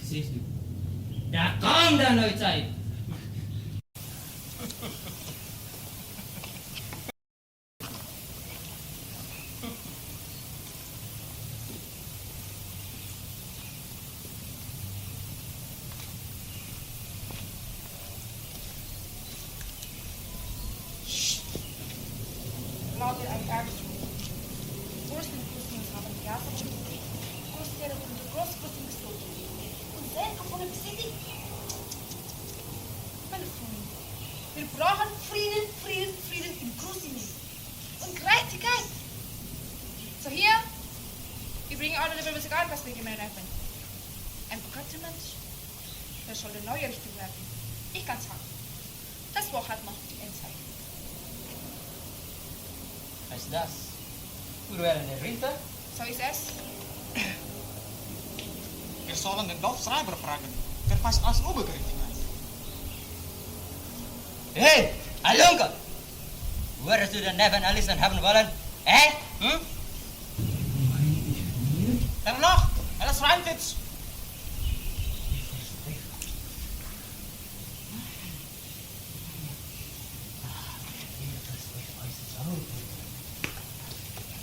Siehst du, da kommt eine neue Zeit. Claudia and Ernesto. Vorstellungsprüfungen haben Theater und Großlehrer und Großprüfung gestoßen. Und sehr gefunden bestätigt. Meine Freunde, wir brauchen Frieden, Frieden, Frieden in Großinien. Und Gerechtigkeit. So hier, wir bringen alle die Musik an, was wir gemeint haben. Ein bekannter Mensch, der soll eine neue Richtung werden. Ich kann sagen, das Wort hat noch die Endzeit. Was ist das? Uruel in der Winter? So ist es. Wir sollen den Dorfschreiber fragen, der weiß alles über Gerechtigkeit. Hey, Alunke! Würdest du den Neffen Alison haben wollen? Hm? Dann noch, alles reimt jetzt.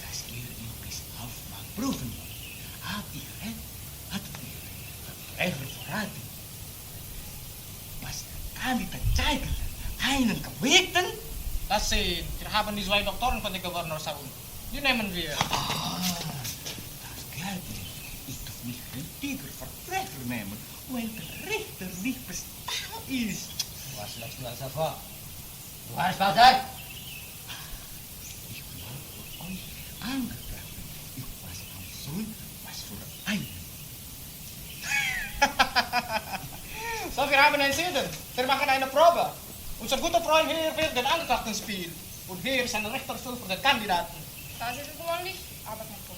Das gilt noch bis auf mal prüfen. Hat ihr Verbrecher verraten? Was kann ich zeigen? Einen Gewichten? Das sehen, wir haben die zwei Doktoren von der Gouverneur Saul. Die nehmen wir. Das Geld nicht. Ich darf nicht richtiger Verbrecher nehmen, weil der Richter nicht bestimmt ist. Was schlägst du also vor? Du hast Vater? Ich habe für euch angebracht. Ich weiß am Sohn, was für einen. So, wir haben einen Seder. Wir machen eine Probe. Unser guter Freund hier wird den Angeklagten spielen. Und hier ist ein Richterstuhl für den Kandidaten. Das ist es gewöhnlich, aber kein Problem.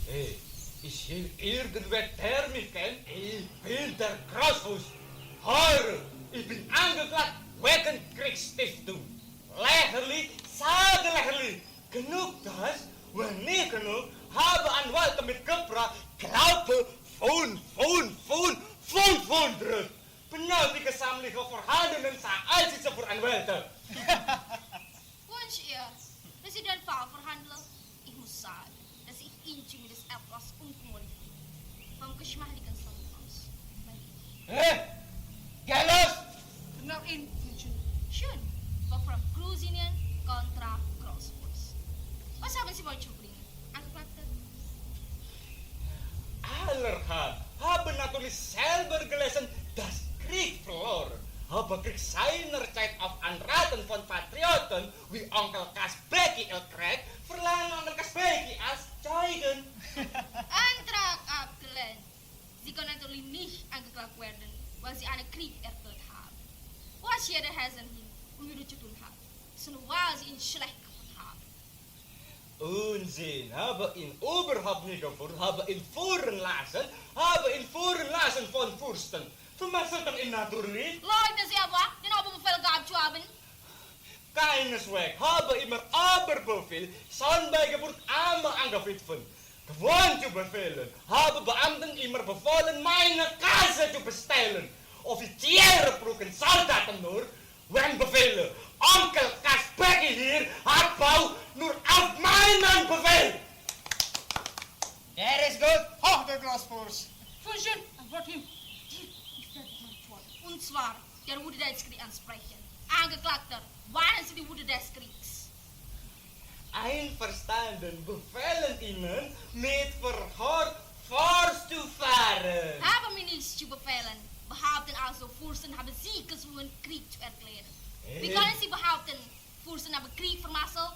Hey, ist hier irgendwer, der mich kennt? Ich bin der Krausfuß. Höre, ich bin angeklagt wegen Kriegsstiftung. Lächerlich, sage lächerlich. Genug das, wenn nicht genug, habe Anwälte mitgebracht, Klaupe, Pfund drauf. Benötige sammliche vorhandenen Einsätze für Anwälte. Wunsch ihr, dass ihr den Fall verhandelt? Ich muss sagen, dass ich Ihnen das etwas ungewohnt finde. Vom geschmacklichen Standpunkt. Hä? Geh los! Genau in München. Schön. Von Großinien kontra Großfuß. Was haben Sie wohl zu bringen? Angeklagte? Allerhand haben natürlich selber gelesen, dass Krieg verloren. Aber ik seinerzeit auf Anraten von Patrioten wie Onkel Kasbeki Krieg verlangen Onkel Kasbeki als Zeugen. Antrag abgelehnt. Sie können natürlich nicht angeklagt werden, weil sie einen Krieg erklärt haben. Was jeder Hessen hin und wieder zu tun hat, sondern weil sie ihn schlecht gemacht haben. Unsinn, habe ihn überhaupt nicht geführt, habe ihn führen lassen von Fürsten. Vermasselten ihn natürlich. Leute, siapa? Den Oberbefehl gehabt zu haben? Keineswegs, habe immer Oberbefehl schon bei Geburt einmal angepfiffen. Gewohnt zu befehlen, habe Beamten immer befohlen, meine Kasse zu bestellen. Offiziere brauchen Soldaten nur, wenn Befehle. Onkel Kasbeki hier hat Bau nur auf meinen Befehl. Der ist gut. Hoch, der Großfürst. Fürsten, antwort ihm. Und zwar, der Wude des Kriegs ansprechen. Angeklagter, waren Sie die Wude des Kriegs? Einverstanden, befehlen Ihnen, mit Verhör fortzufahren. Haben wir nichts zu befehlen. Behaupten also, Fürsten haben Sie gezwungen, Krieg zu erklären. Wie können Sie behaupten, Fürsten haben Krieg vermasselt?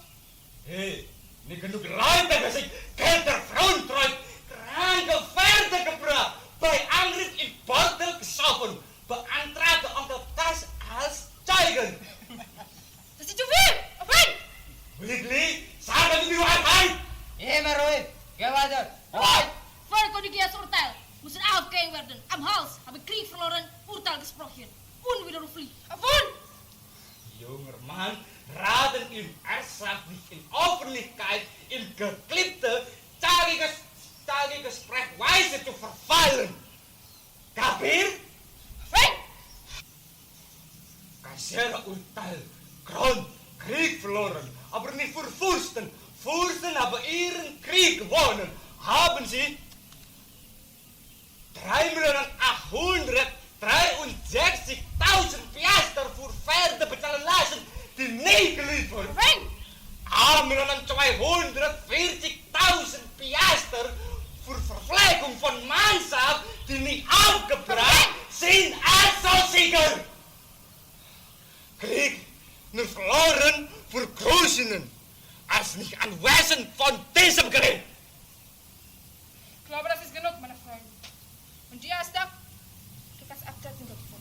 Hey, nicht genug Leute, dass ich Kälte Frontreut, kranke Pferde gebracht, bei Angriff in Bordel geschaffen, beantragte Onkel Kas als Zeugen. Das ist zu viel! Aufhören! Wirklich? Sagen Sie die Wahrheit! Immer ruhig, geh weiter. Ruhig! Verkündigen das Urteil. Müssen aufgehängt werden. Am Hals haben Krieg verloren, Urteil gesprochen. Unwiderruflich. Aufhören! Junger Mann, raten ihm ernsthaft nicht in Öffentlichkeit in geklippte, tagige Sprechweise zu verfallen. Kapiert? Kassere Urteil, Grund, Krieg verloren, aber nicht für Fürsten. Fürsten haben ihren Krieg gewonnen. Haben sie 3.863.000 Piaster für Pferde bezahlen lassen, die nicht geliefert. 1.240.000 Piaster für Verpflegung von Mannschaft, die nicht aufgebracht sind als Sieger. Krieg nur verloren für Großinen, als nicht anwesend von diesem Krieg. Ich glaube, das ist genug, meine Freunde. Und die erste, du kannst absetzen, Doktor.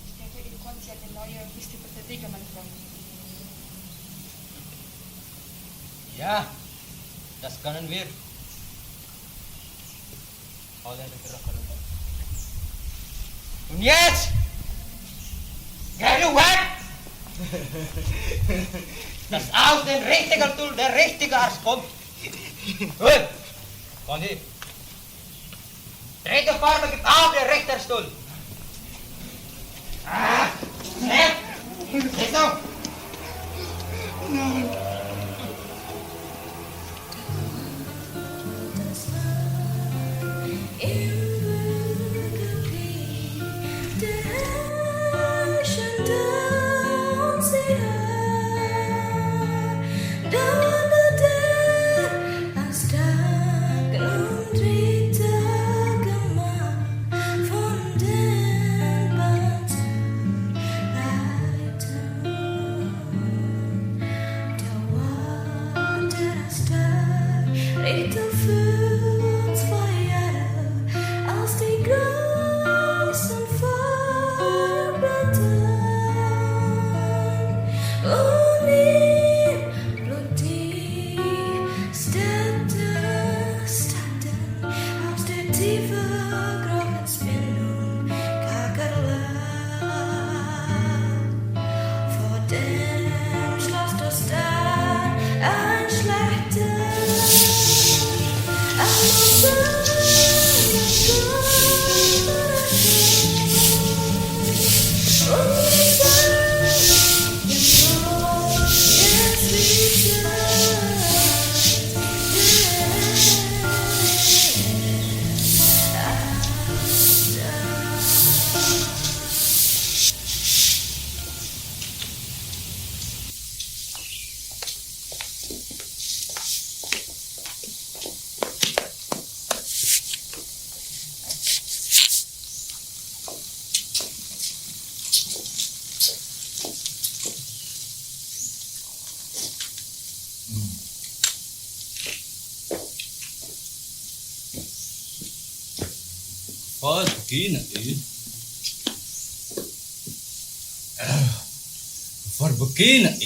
Ich denke, ihr könnt ja die neue Liste bestätigen, meine Freunde. Ja, das können wir. Und jetzt! Geh du weg! Dass aus dem richtigen Stuhl der richtige Arzt kommt. Gut, komm hier. Dritte Farbe gibt auf der Richterstuhl. Schnell! Sitzung! Voor beginnen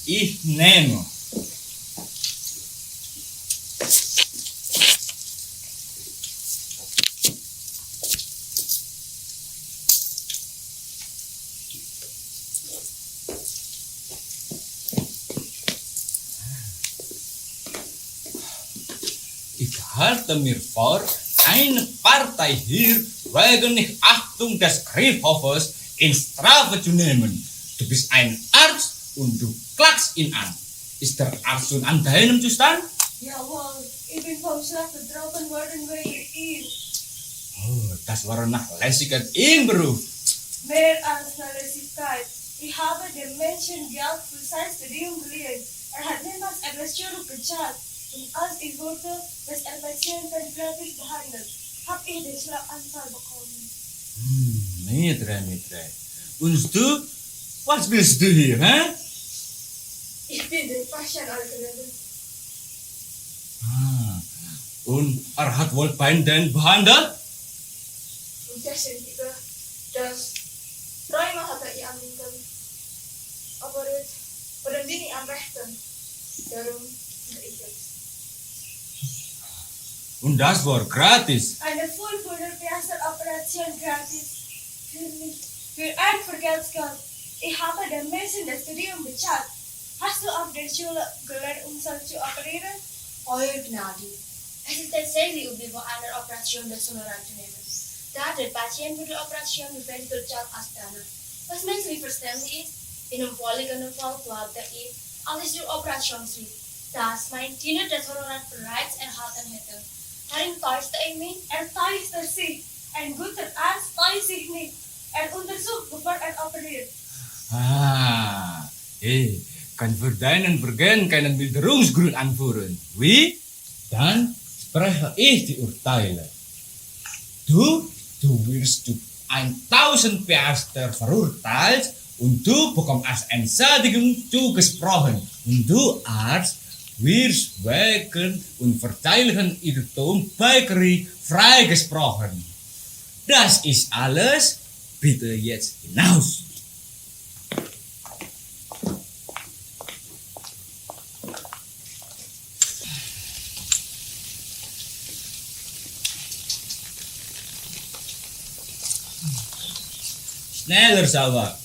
ich nehme ich halte mir vor, eine Partei hier wegen nicht Achtung des Griffhofes in Strafe zu nehmen. Du bist ein Arzt und du klagst ihn an. Ist der Arzt schon an deinem Zustand? Jawohl, ich bin vom Schlag betroffen worden wegen ihm. Oh, das war Nachlässigkeit im Beruf. Mehr als Nachlässigkeit. Ich habe dem Menschen Geld für sein Studium geliehen. Hat niemals etwas zurückgezahlt. Und als ich hörte, dass Patienten gratis behandelt, habe ich den Schlaganfall bekommen. Mietre. Und du? Was willst du hier, hä? Ich bin den Patient angewendet. Und hat wohl Bein behandelt? Und derjenige, das dreimal hat er angewendet. Aber jetzt, oder bin ich am rechten. Darum bin ich jetzt. Und das war gratis. Eine 500 Operation gratis. Für mich. Für ein Vergeltgeld. Ich habe den Menschen das Studium bezahlt. Hast du auf der Schule gelernt, zu operieren? Euer Gnade. Es ist tatsächlich üblich, eine Operation des Honorar zu nehmen. Da der Patient für die Operation notwendig bezahlt als danach. Was menschlich verständlich ist, in einem vorliegenden Fall glaubte ich, als ich die Operation schrieb, dass mein Diener das Honorar bereits erhalten hätte. Darin täuschte ich mich. Er täuschte sich. Ein guter Arzt täuscht sich nicht. Er untersucht, bevor er operiert. Kann für deinen Vergehen keinen Milderungsgrund anführen. Wie? Dann spreche ich die Urteile. Du wirst zu 1000 Piaster verurteilt und du bekommst als Entschädigung zugesprochen. Und du, Arzt, wirst wegen unverteidigen Irrtum bei Gericht freigesprochen. Das ist alles. Bitte jetzt hinaus. Schneller, Salva.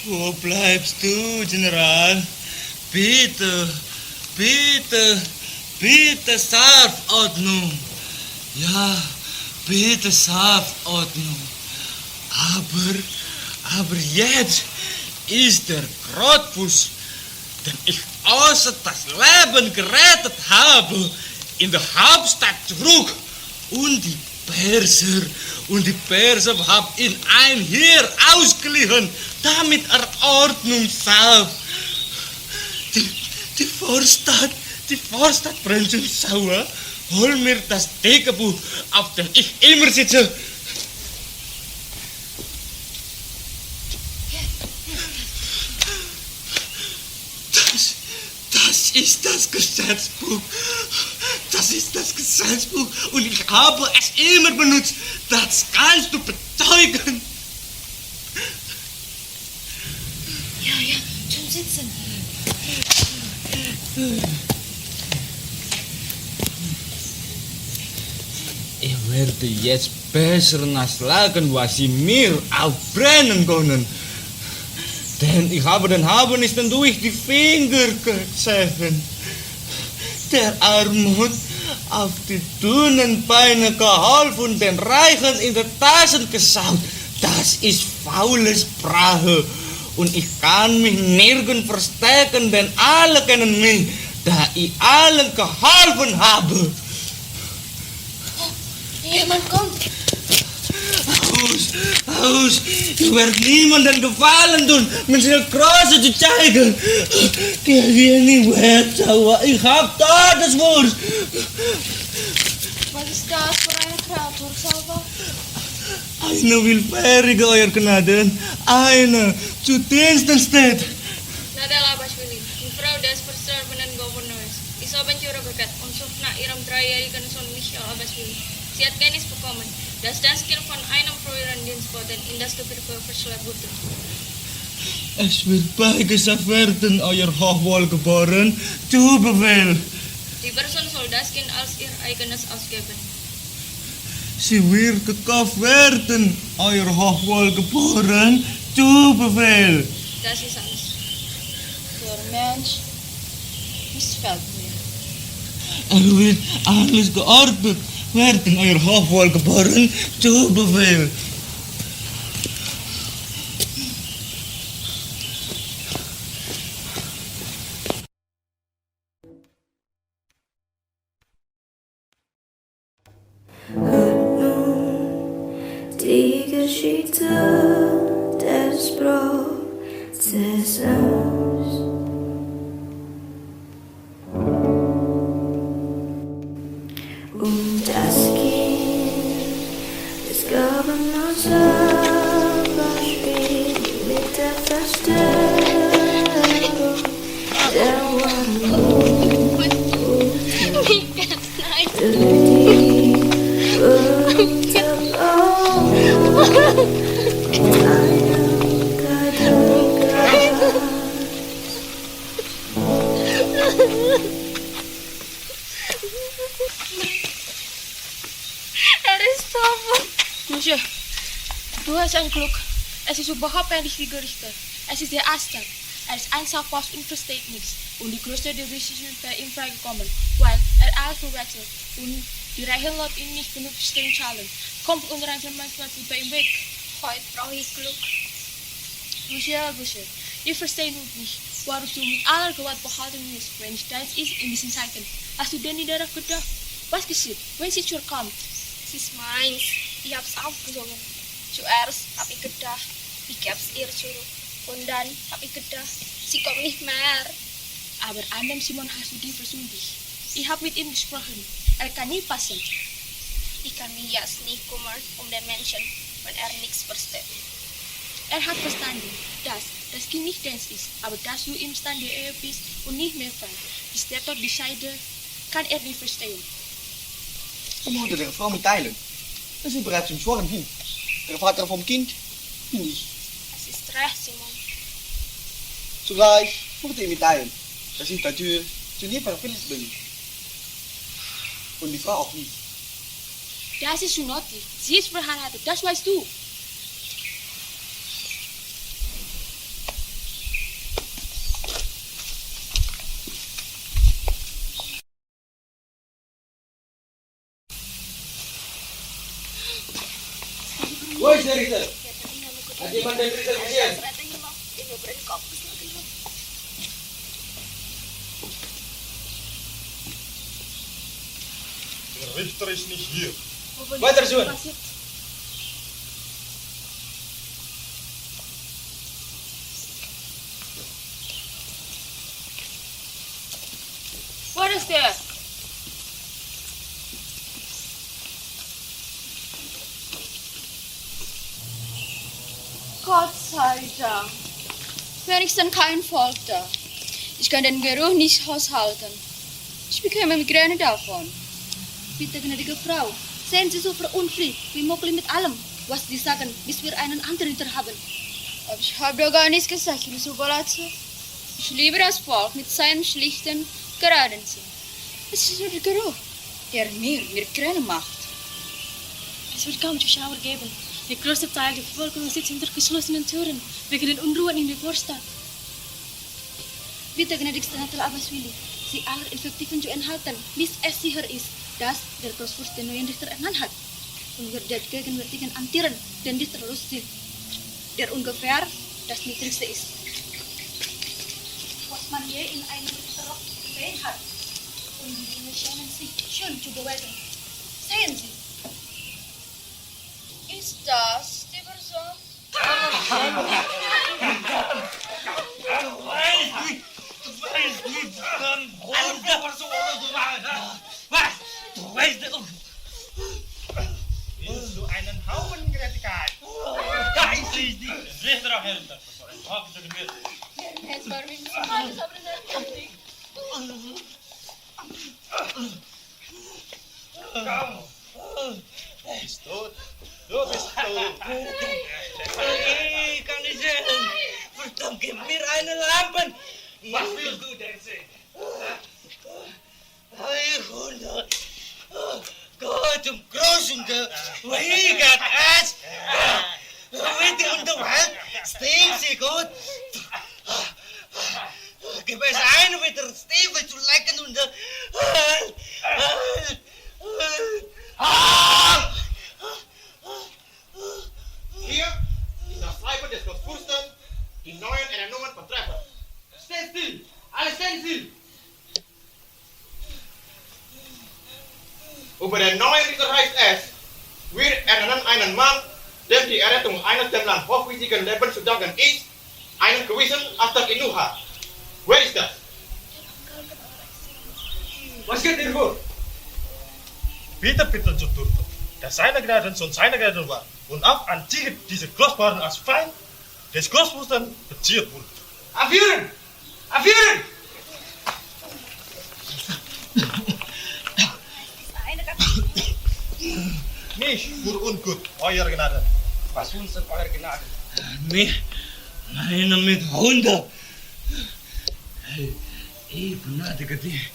Wo bleibst du, General? Bitte, Saftordnung. Ja, bitte Saftordnung. Aber jetzt ist der Großfuß, den ich außer das Leben gerettet habe, in der Hauptstadt zurück. Und die Perser haben ihn ein Heer ausgeliehen, damit er Ordnung schafft. Die Vorstadt brennt schon sauer. Hol mir das Deckbuch, auf dem ich immer sitze. Das ist das Gesetzbuch. Das ist das Gesetzbuch und ich habe es immer benutzt. Das kannst du bezeugen. Ja, schon sitzen. Ich werde jetzt besser nachschlagen, was sie mir aufbrennen können. Denn ich habe den Habernisten durch die Finger gezogen. Der Armut auf die dünnen Beine geholfen, den Reichen in der Taschen geschaut. Das ist faule Sprache. Und ich kann mich nirgends verstecken, denn alle kennen mich, da ich allen geholfen habe. Jemand kommt. Aus, ich werde niemandem gefallen tun, mit der Große zu zeigen. Geh hier nicht weg, Sauer, ich hab Todeswurst. Was ist das für eine Kreatur, Sauer? Eine willfährige, Euer Gnaden. Eine zu Diensten steht. Nadal Abashvili, mevrouw des verstorbenen Gouverneurs. Is op een berkat und sucht nach ihrem dreijährigen Sohn Michael Abashvili. Sie hat Kenntnis bekommen, dass das Kind von einem früheren Dienstboten in das Gebiet verschleppt wurde. Es wird beigesagt werden, Euer Hochwohlgeboren, zu Befehl. Die Person soll das Kind als ihr eigenes ausgeben. Sie wird gekauft werden, Euer Hochwohlgeboren, zu Befehl. Das ist alles. Der Mensch missfällt mir. Er wird alles geordnet werden, Euer Hochwohlgeboren, zu Befehl. Die Geschichte des Prozesses. Das Kind des Gouverneurs Abashvili mit der Verstärkung der Monsieur, du hast ein Glück. Es ist überhaupt nicht gerichtet. Es ist der Aztec. Er ist einfach fast und versteht nichts. Und die größte Division ist bei ihm freigekommen, weil er alles verwechselt. Und die Reichen lassen ihn nicht genug Stellen zahlen. Kommt unter einem Mannschaft bei ihm weg. Heute brauche ich Glück. Monsieur, ihr versteht uns nicht, warum du mit aller Gewalt behalten musst, wenn es deins ist in diesen Zeiten. Hast du denn nie darauf gedacht? Was geschieht, wenn sie zurückkommt? Es ist meins. Ich hab's aufgesogen. Zuerst hab ich gedacht, ich geb's ihr zurück. Und dann hab ich gedacht, sie kommt nicht mehr. Aber an dem Simon hast du die versündigt. Ich hab mit ihm gesprochen. Er kann nie passen. Ich kann mich jetzt nicht kümmern um den Menschen, wenn er nichts versteht. Er hat verstanden, dass das Kind nicht deins ist, aber dass du im Stand der Ehe bist und nicht mehr frei. Ist der Tod die Scheide, kann er nicht verstehen. We moeten de vrouw mitteilen. Dat is bereits een zwaar kind. Der Vater vom Kind bin ich. Es ist recht, Simon. Zugleich moet ich mitteilen, dass ich dafür zu nie verpflichtet bin. Und die Frau auch nicht. Das ist unordentlich. Sie ist verheiratet, das weißt du. Wo ist der Richter? Hat jemand den Richter gesehen? über den Kopf geschlagen hat. Der Richter ist nicht hier. Weiter, Sohn. Wo ist der? Gott sei Dank. Wenigstens kein Volk da. Ich kann den Geruch nicht aushalten. Ich bekomme Migräne davon. Bitte, gnädige Frau, seien Sie so verunfried wie möglich mit allem, was Sie sagen, bis wir einen anderen haben. Aber ich habe doch gar nichts gesagt, liebe Subolatze. Ich liebe das Volk mit seinem schlichten, geraden Sinn. Es ist nur der Geruch, der mir Migräne macht. Es wird kaum Zuschauer geben. Der größte Teil der Bevölkerung sitzt hinter geschlossenen Türen, wegen den Unruhen in der Vorstadt. Bitte, gnädigste Herr Abbaswili, Sie alle Infektiven zu enthalten, bis es sicher ist, dass der Großfürst den neuen Richter ernannt hat. Und wir den gegenwärtigen amtieren, den Richter Lustig, der ungefähr das Niedrigste ist, was man je in einem Richterrock gesehen hat. Und die Dinge scheinen sich schön zu bewegen. Sehen Sie. Ist das die Person? Du weißt nicht, dann was? Du weißt nicht. Willst du einen Haufen Gerechtigkeit? Da ist sie nicht. Richter auch hinter. Hoffen Sie mit. Es war mir nicht alles, aber nicht. Du bist tot. Du bist tot. Hey, kann ich sehen? Verdammt, gib mir eine Lampe. Was willst du denn sehen? Hey, Hunde. Gott, um großen Weigert es. Bitte und du halt, stehen Sie gut. Gib es ein, wieder Stiefel zu lecken und Hier ist das Schreiben des Großfürsten, die neuen Ernennungen von Treffern. Steht still! Alle stehen still! Über den neuen Richter heißt es, wir ernennen einen Mann, dem die Errettung eines dem Land hochwichtigen Lebens zu danken ist, einen gewissen Astak Inuha. Wer ist das? Was geht dir vor? Peter Peter zu Turto, der seiner Gnaden Sohn seiner Gnaden war und auch an diese Großbauern als Feind des Großfürsten beziert wurde. Aufhören! Aufhören! Nicht für ungut, euer Gnade. Was uns denn euer Gnade? Meine mit Hunde. Ich begnadige dich.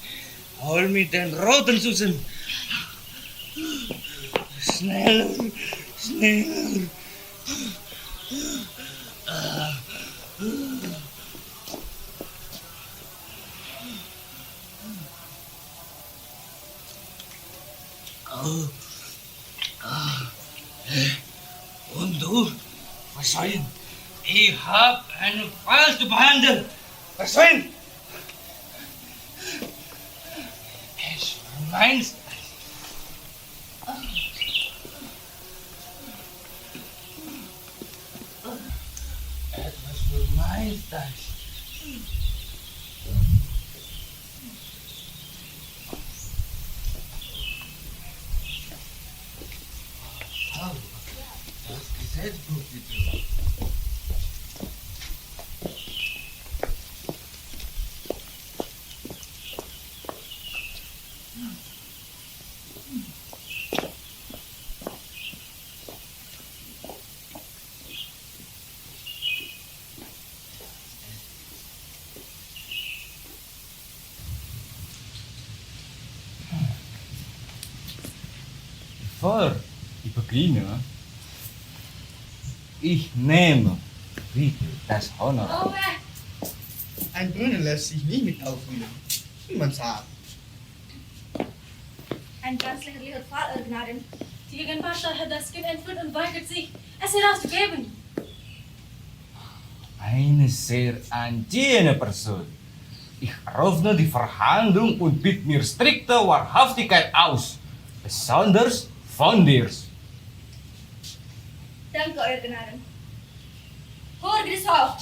Hol mir den roten Susen. Schneller, schneller. Und du? Verschwind! Ich hab einen Fall zu behandeln! Verschwind! Es vermeinst etwas vermeinst das. Das Gesetzbuch bitte. Bevor ich beginne, ich nehme bitte das Honor. Ein Brunnen lässt sich nicht mit aufnehmen. Niemand sagt. Ein ganz lächerlicher Fall, Eure Gnaden. Die Gegenpartei hat das Kind entführt und weigert sich, es herauszugeben. eine sehr angenehme Person. Ich eröffne die Verhandlung und biete mir strikte Wahrhaftigkeit aus, besonders von dir. Danke, Euer Gnaden. Hoher Gerichtshof,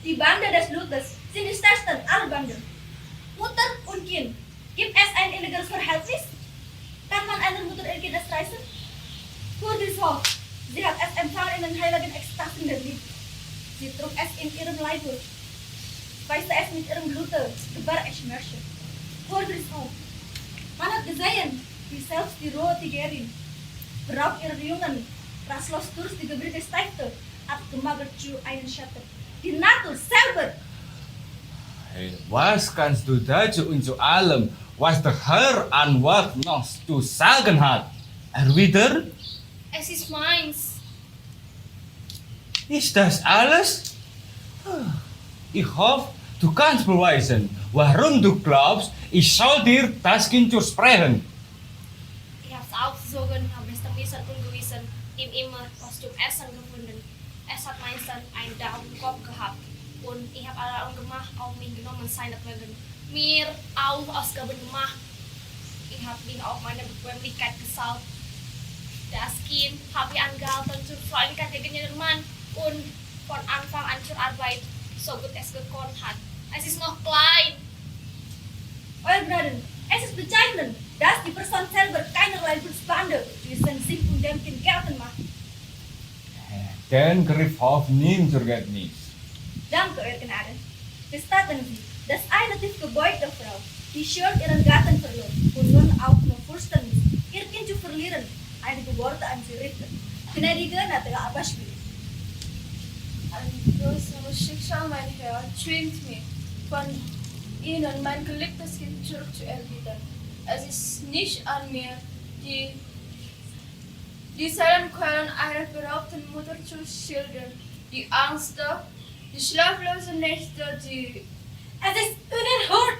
die Bande des Blutes sind die stärksten aller Banden. Mutter und Kind, gibt es ein illegales Verhältnis? Kann man einer Mutter ihr Kind reißen? Hoher Gerichtshof, sie hat es empfangen in den heiligen Ekstasen der Liebe. Sie trug es in ihrem Leibe, speiste es mit ihrem Blute, gebar es Schmerzen. Hoher Gerichtshof, man hat gesehen, wie selbst die rohe Tigerin beraubt ihre Jungen, rastlos durch die Gebiete steigte, abgemagert zu einem Schatten. Die Natur selber! Hey, was kannst du dazu und zu allem, was der Herr Anwar noch zu sagen hat, erwidern? Es ist meins. Ist das alles? Ich hoffe, du kannst beweisen, warum du glaubst, ich soll dir das Kind zusprechen. Ich habe es aufgesogen, habe es vermissen und gewissen, ihm immer was zum Essen gefunden. Es hat meistens einen Daumenkopf gehabt und ich habe Alarm gemacht, auf mich genommen seinetwegen. Mir auch Ausgaben gemacht. Ich habe ihn auf meine Bequemlichkeit geschaut. Das Kind habe ich angehalten zur Freundlichkeit gegen den Mann und von Anfang an zur Arbeit, so gut es gekonnt hat. Es ist noch klein. Euer Gnaden, es ist bezeichnend, dass die Person selber keinerlei Blutsbande zwischen sich und dem Kind geltend macht. Den Gerichtshof nimmt zur Kenntnis. Danke, Euer Gnaden. Gestatten Sie, dass eine tiefgebeugte Frau, die schon ihren Gatten verlor und nun auch noch fürchten ist, ihr Kind zu verlieren, einige Worte an Sie richten. Gnädige Nathalie Abashvili. Ein größeres Schicksal, mein Herr, zwingt mich, von Ihnen mein geliebtes Kind zurückzuerbieten. Es ist nicht an mir, die Seelenquellen einer beraubten Mutter zu schildern. Die Angst, die schlaflosen Nächte, die... Es ist unerhört,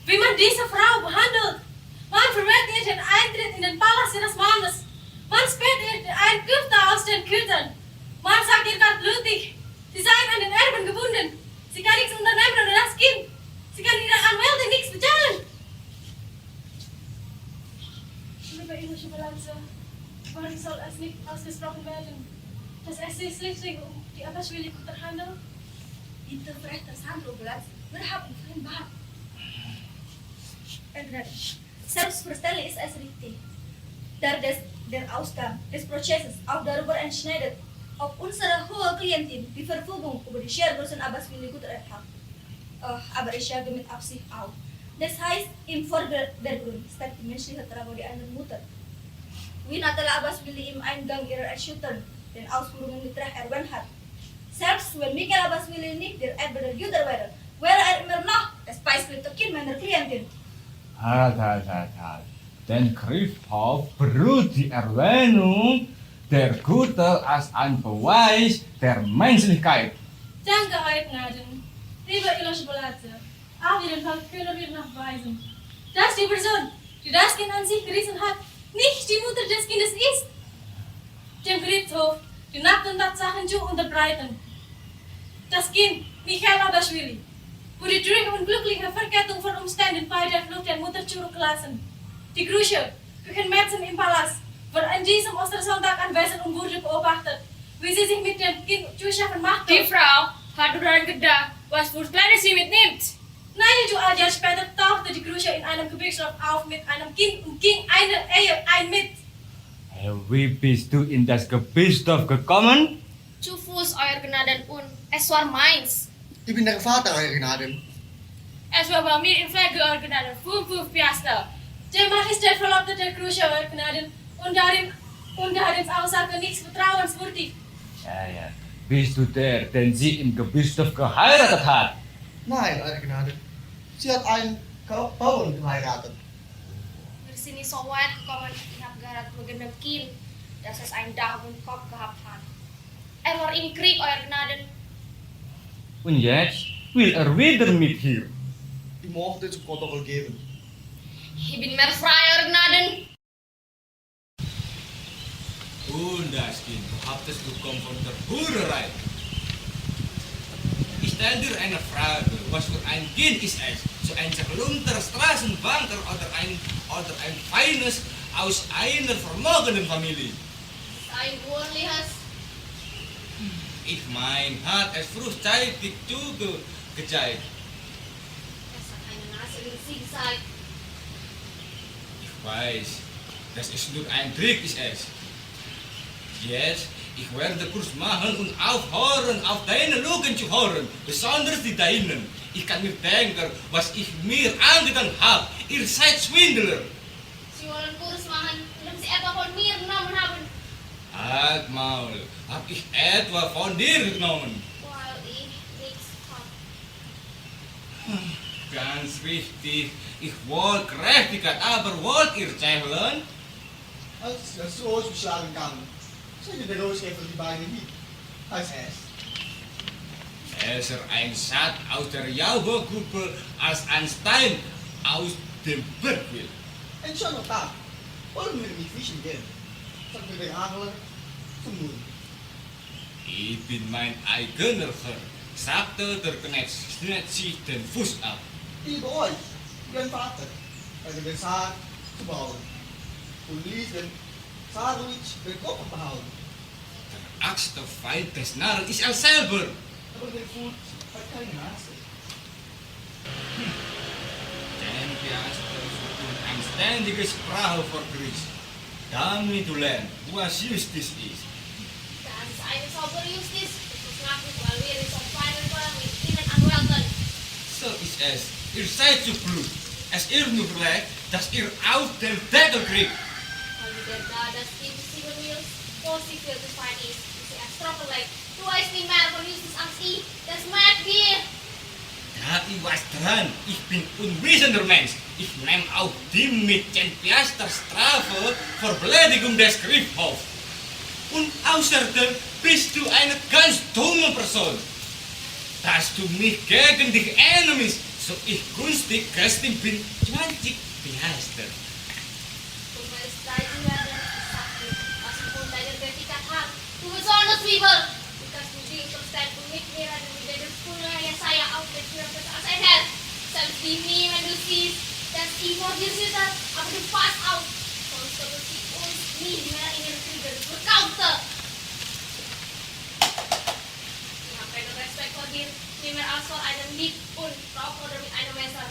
wie man diese Frau behandelt. Man verwehrt ihr den Eintritt in den Palast ihres Mannes. Man späht ihr ein Küfter aus den Küttern. Man sagt ihr kaltblütig, sie seien an den Erben gebunden. Sie kann nichts unternehmen ohne das Kind. Sie kann ihrer Anwältin nichts bezahlen. Liebe irische Balanze, warum soll es nicht ausgesprochen werden, dass es sich schlichtweg um die Abashvili-Kutter handelt? Interessant, wir haben vereinbart. Selbstverständlich ist es richtig, da der Ausgang des Prozesses auch darüber entscheidet, ob unsere hohe Klientin die Verfügung über die Sharegrößen Abashvili-Kutter erhält. Aber ich sage mit Absicht auf. Das heißt, im Vordergrund steht die menschliche Tragödie einer Mutter. Wie Nathalie Abashvili im Eingang ihrer erschütternden Ausführungen mit Recht erwähnt hat. Selbst wenn Michael Abashvili nicht der Erbe der Güter wäre immer noch das preisgeliebte Kind meiner Klientin. Halt. Den Gerichtshof beruht die Erwähnung der Güter als ein Beweis der Menschlichkeit. Danke, Euer Gnaden. Liebe irische Balanze, auf jeden Fall können wir nachweisen, dass die Person, die das Kind an sich gerissen hat, nicht die Mutter des Kindes ist. Dem Gerichtshof die nackten Tatsachen zu unterbreiten. Das Kind, Michael Abashvili, wurde durch unglückliche Verkettung von Umständen bei der Flucht der Mutter zurückgelassen. Die Grusche, Küchenmädchen im Palast, war an diesem Ostersonntag anwesend und wurde beobachtet, wie sie sich mit dem Kind zu schaffen machte. Die Frau hat daran gedacht, was für Pläne sie mitnimmt. Nein, du Jahr später tauchte die Grusche in einem Gebirgsdorf auf mit einem Kind und ging eine Ehe ein mit. Wie bist du in das Gebirgsdorf gekommen? Zu Fuß, Euer Gnaden, und es war meins. Ich bin der Vater, Euer Gnaden. Es war bei mir in Pflege, Euer Gnaden, 5 Piaster. Der Magistrat verlobte der Grusche, Euer Gnaden, und darin Aussage nichts vertrauenswürdig. Ja. Bist du der, den sie im Gebirgsdorf geheiratet hat? Nein, Euer Gnaden. Sie hat einen Bauern geheiratet. Wir sind nicht so weit gekommen, ich habe geheiratet wegen dem Kind, dass es einen Daumenkopf gehabt hat. Er war im Krieg, Euer Gnaden. Und jetzt will wieder mit hier. Ich möchte zum Protokoll geben. Ich bin mehr frei, Euer Gnaden. Und das Kind, du habt es bekommen von der Hurerei. stell dir eine Frage, was für ein Kind ist es? So ein zerlumpter Straßenbanker oder ein Feines aus einer vermögenden Familie? Ein wohlliches. Ich mein, hat es frühzeitig zugezeigt. Es hat eine Nase in sie gesagt. Ich weiß, das ist nur ein Trick, ist es. Jetzt, ich werde Kurs machen und aufhören, auf deine Lügen zu hören, besonders die deinen. Ich kann mir denken, was ich mir angetan habe. Ihr seid Schwindler. Sie wollen Kurs machen, indem sie etwa von mir genommen haben. Halt Maul, hab ich etwa von dir genommen? Weil ich nichts habe. Ganz wichtig, ich wollte Gerechtigkeit, aber wollt ihr zählen? Als dat zo is beslagen kan, zijn de roosgever die beiden niet. Hij is Es ein Satz aus der Jauchkuppel als ein Stein aus dem Bergwild. En zo nog daar, waarom wil je niet vissen gehen? Zal ik weer angelen? Vermoeden. Ich bin mein eigener Herr, sagte der Knecht, schnitt sich den Fuß ab. Ich bei euch, mein Vater, also den Saar zu bauen. Und ließ den Saarwitsch den Kopf behalten. Der ärgste Feind des Narren ist er selber. Aber der Fuß hat keine Nase. Den Piaster und ein ständiges Sprache vor Christ. Damit du lernst, was Justiz ist. Das ist eine saubere Justiz. Das muss nachher, weil wir es auf einen Fall mit ihnen anwenden. So ist es. Ihr seid zu klug. Es ist nur recht, dass ihr auf den Deckel kriegt. Weil der da das Kind 7 Mils positiv gefallen ist, ist er stroppelig. Du weißt nicht mehr von Justiz als ich. Das merkt ihr. Da ist was dran. Ich bin unwissender Mensch. Ich nehme auch die mit 10 Piaster Strafe für Beleidigung des Griffhofs. Und außerdem bist du eine ganz dumme Person. Dass du mich gegen dich erinnerst, so ich günstig Christin bin 20 Piaster. Und weil es dein werden, sag dir, was ich von deiner Wirklichkeit habe. Du besonders Bibel. Du kannst mich nicht verstehen und mit mir reden, wie der Schule Jesaja aufgeführt wird als ein Held. Selbst die nie, wenn du siehst, dass ich vor dir sitze, aber du passt auf. Sonst wird sie uns nie mehr in den Kriegen verkaufen. Ich habe keinen Respekt vor dir, nicht mehr als vor einem Dieb und Raub oder mit einem Messer.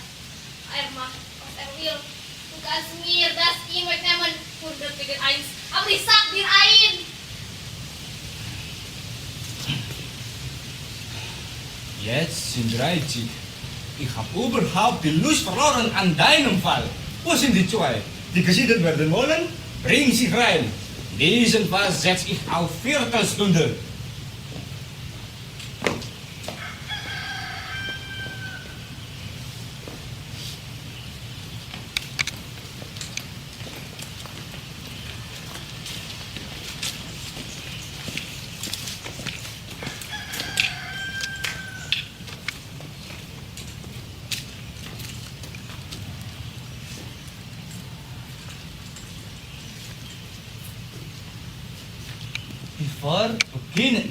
Er macht, was er will. Du kannst mir das ihm wegnehmen, 100 gegen 1. Aber ich sag dir ein. Jetzt sind 30. Ich habe überhaupt die Lust verloren an deinem Fall. Wo sind die zwei, die gesiedelt werden wollen? Bring sie rein. Diesen Fall setze ich auf Viertelstunde. Bevor beginne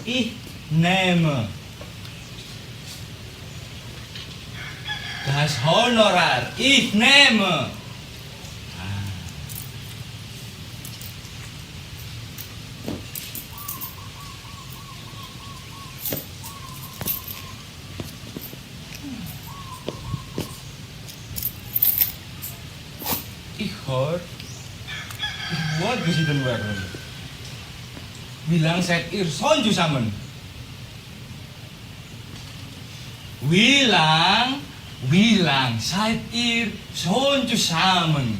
ich nehme das Honorar, ich nehme. Ich wollte gesehen werden. Wie lange seid ihr schon zusammen? Wie lang seid ihr schon zusammen?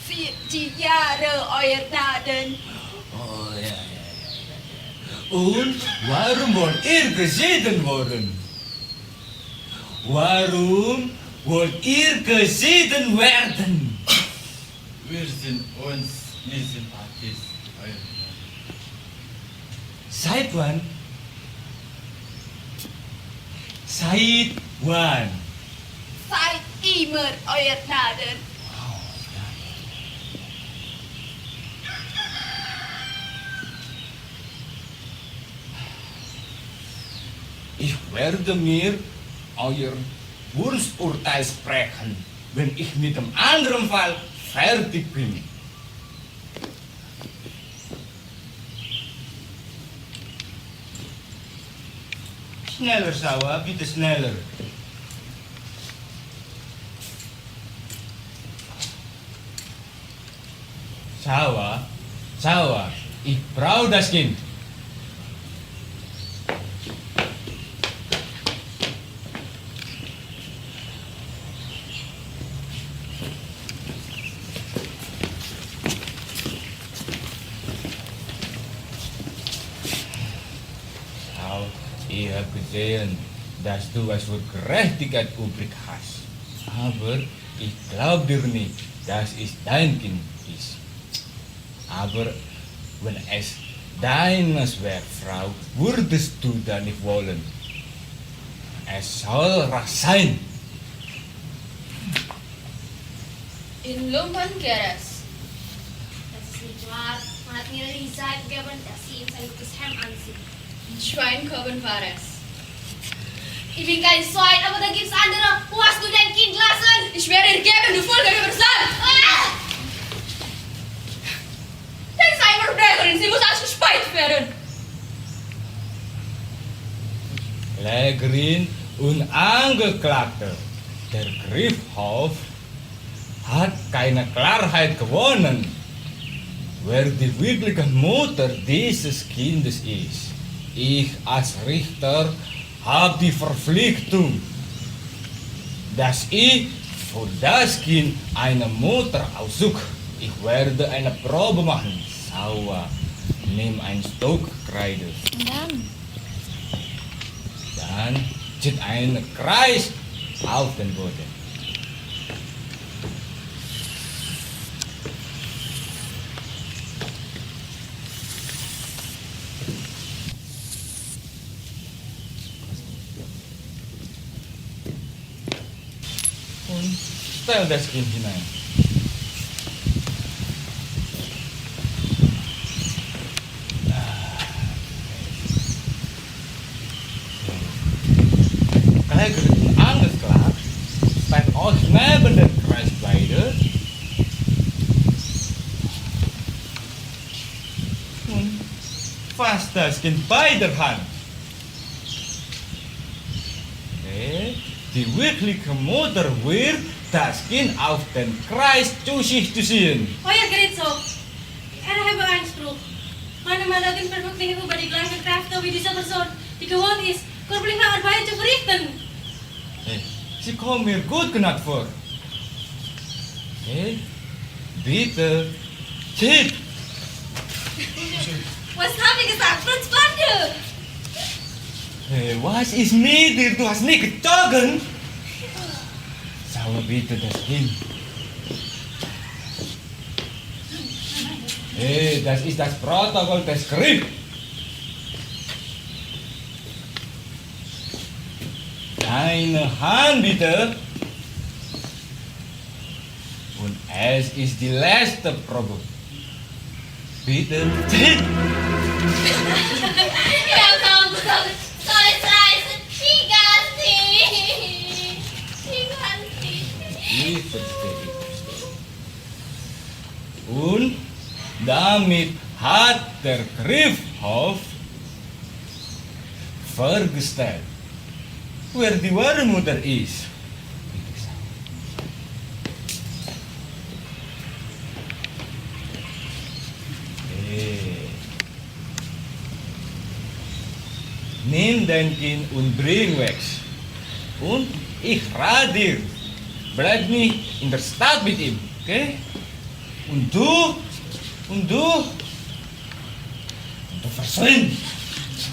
40 Jahre, euer Gnaden. Oh ja. Und warum wollt ihr geschieden worden? Warum wollt ihr geschieden werden? Wir sind uns nicht sympathisch. Seit wann? Seit wann? Seit immer, euer Gnaden. werde mir euer Wursturteil sprechen, wenn ich mit dem anderen Fall fertig bin. Schneller, Sauer, bitte schneller. Sauer, ich brauche das Kind. Ich habe gesehen, dass du was für Gerechtigkeit übrig hast. Aber ich glaube dir nicht, dass es dein Kind ist. Aber wenn es deines wäre, Frau, würdest du da nicht wollen. Es soll Rache sein. In Lumpen Geres. Das ist nicht wahr. Man hat mir die Zeit gegeben, dass sie ihm sein gutes Hemd anzieht. In Schweinkoben war es. Ich bin kein Schwein, aber da gibt's andere. Wo hast du dein Kind lassen? Ich werde ihr geben, du vollkommen versandt! Das ist eine Verbrecherin, sie muss ausgespeit werden! Klägerin und Angeklagte. Der Gerichtshof hat keine Klarheit gewonnen, wer die wirkliche Mutter dieses Kindes ist. Ich als Richter habe die Verpflichtung, dass ich für das Kind eine Mutter aussuche. Ich werde eine Probe machen. Sauer, nimm ein Stück Kreide. Und dann? Dann zieht einen Kreis auf den Boden. Und stell das Kind hinein. Klägerin und angeklagt steht euch neben den Kreis beide und fasst das Kind bei der Hand. Die wirkliche Mutter wird das Kind auf den Kreis zu sich zu ziehen. Euer Gerichtshof, er habe Einspruch. Meine Mandantin verfügt über die gleichen Kräfte wie diese Person, die gewohnt ist, körperliche Arbeit zu verrichten. Sie kommen mir gut genug vor. Bitte, zieht! Was haben wir gesagt? Fritz Bande! Was ist mit dir? Du hast nicht gezogen! Sauer bitte das Kind. Das ist das Protokoll des Gerichts. Deine Hand bitte. Und es ist die letzte Probe. Bitte. Ja, komm, soll es reißen? Ich kann nicht. Ich verstehe. Und damit hat der Gerichtshof festgestellt, wer die wahre Mutter ist. Nimm dein Kind und bring weg. Und ich rate dir, bleib nicht in der Stadt mit ihm, okay? Und du verschwindest,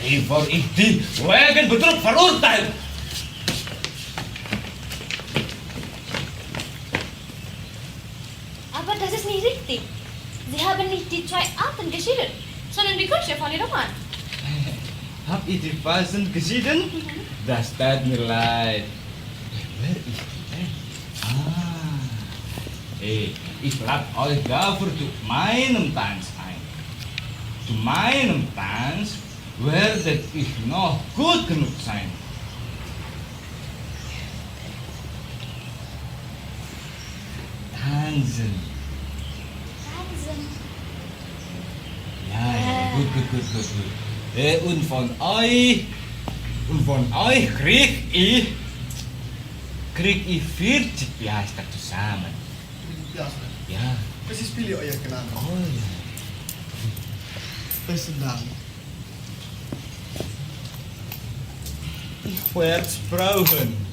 bevor ich dich wegen Betrug verurteile. Aber das ist nicht richtig. Sie haben nicht die zwei Arten geschieden, sondern die Küche von ihrem Mann. Hab ich die Falschen geschieden? Das tat mir leid. Wer ist die denn? Ich lade euch dafür zu meinem Tanz ein. Zu meinem Tanz werdet ich noch gut genug sein. Ransen. Ja, gut. Und von euch krieg ich 40 Piaster zusammen. Ja. Precies pilih euer Gnade. Oh ja. Besten Dank. Ich werde es brauchen.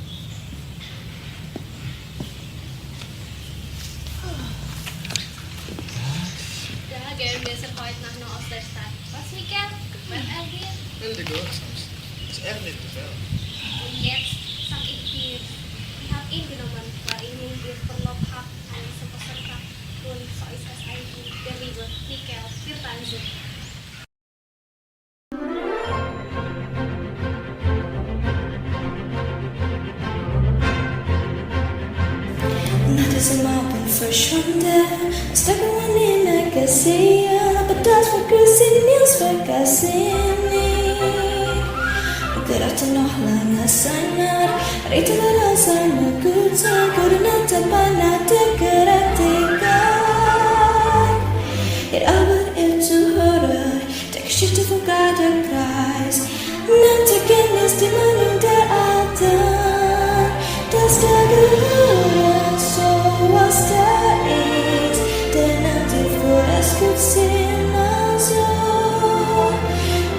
Da gehen wir sind heute Nacht noch aus der Stadt. Was, Miguel? Gefällt er dir? Heel goed soms. Het is echt niet te veel. Und jetzt sag ich dir, ich habe ihn genommen, weil ich nun dir Verlaub habe, einen zu besuchen. Und so ist es eigentlich der liebe Miguel für Tanzen. Nattes im Abend verschwunden, Stackeln in der Gasse, aber das vergiss ich nicht, vergaß ich nicht. Gedachte noch lange seiner, redete er seine Güte, gehörte beinahe der Gerechtigkeit. Ihr aber ihr Zuhörer, der Geschichte von Gardenkreis, nannte Kenntnis die Meinung der Alten, dass der Gehörer so was da ist, der nannte vor es gut sehen, also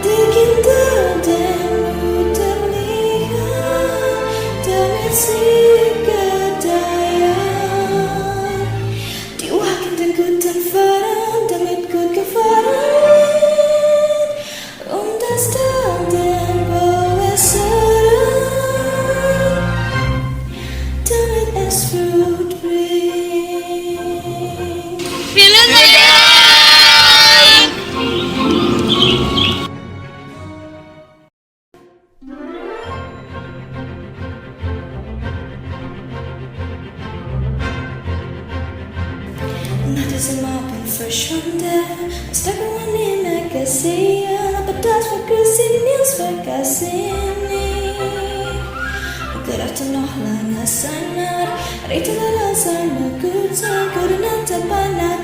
die Kinder der Mütterlichen, damit sie gedeihen, die wagen den guten Fahren, damit gut gefahren, und das dann den Bewässern, damit es Frucht bringt. Vielen Dank! Nattes im Abend verschwunden, Stackeln in der Gasse, aber das vergiss ich nicht, vergaß ich nicht. Gedachte noch lange seiner, redete er seine Güte, gehörte beinahe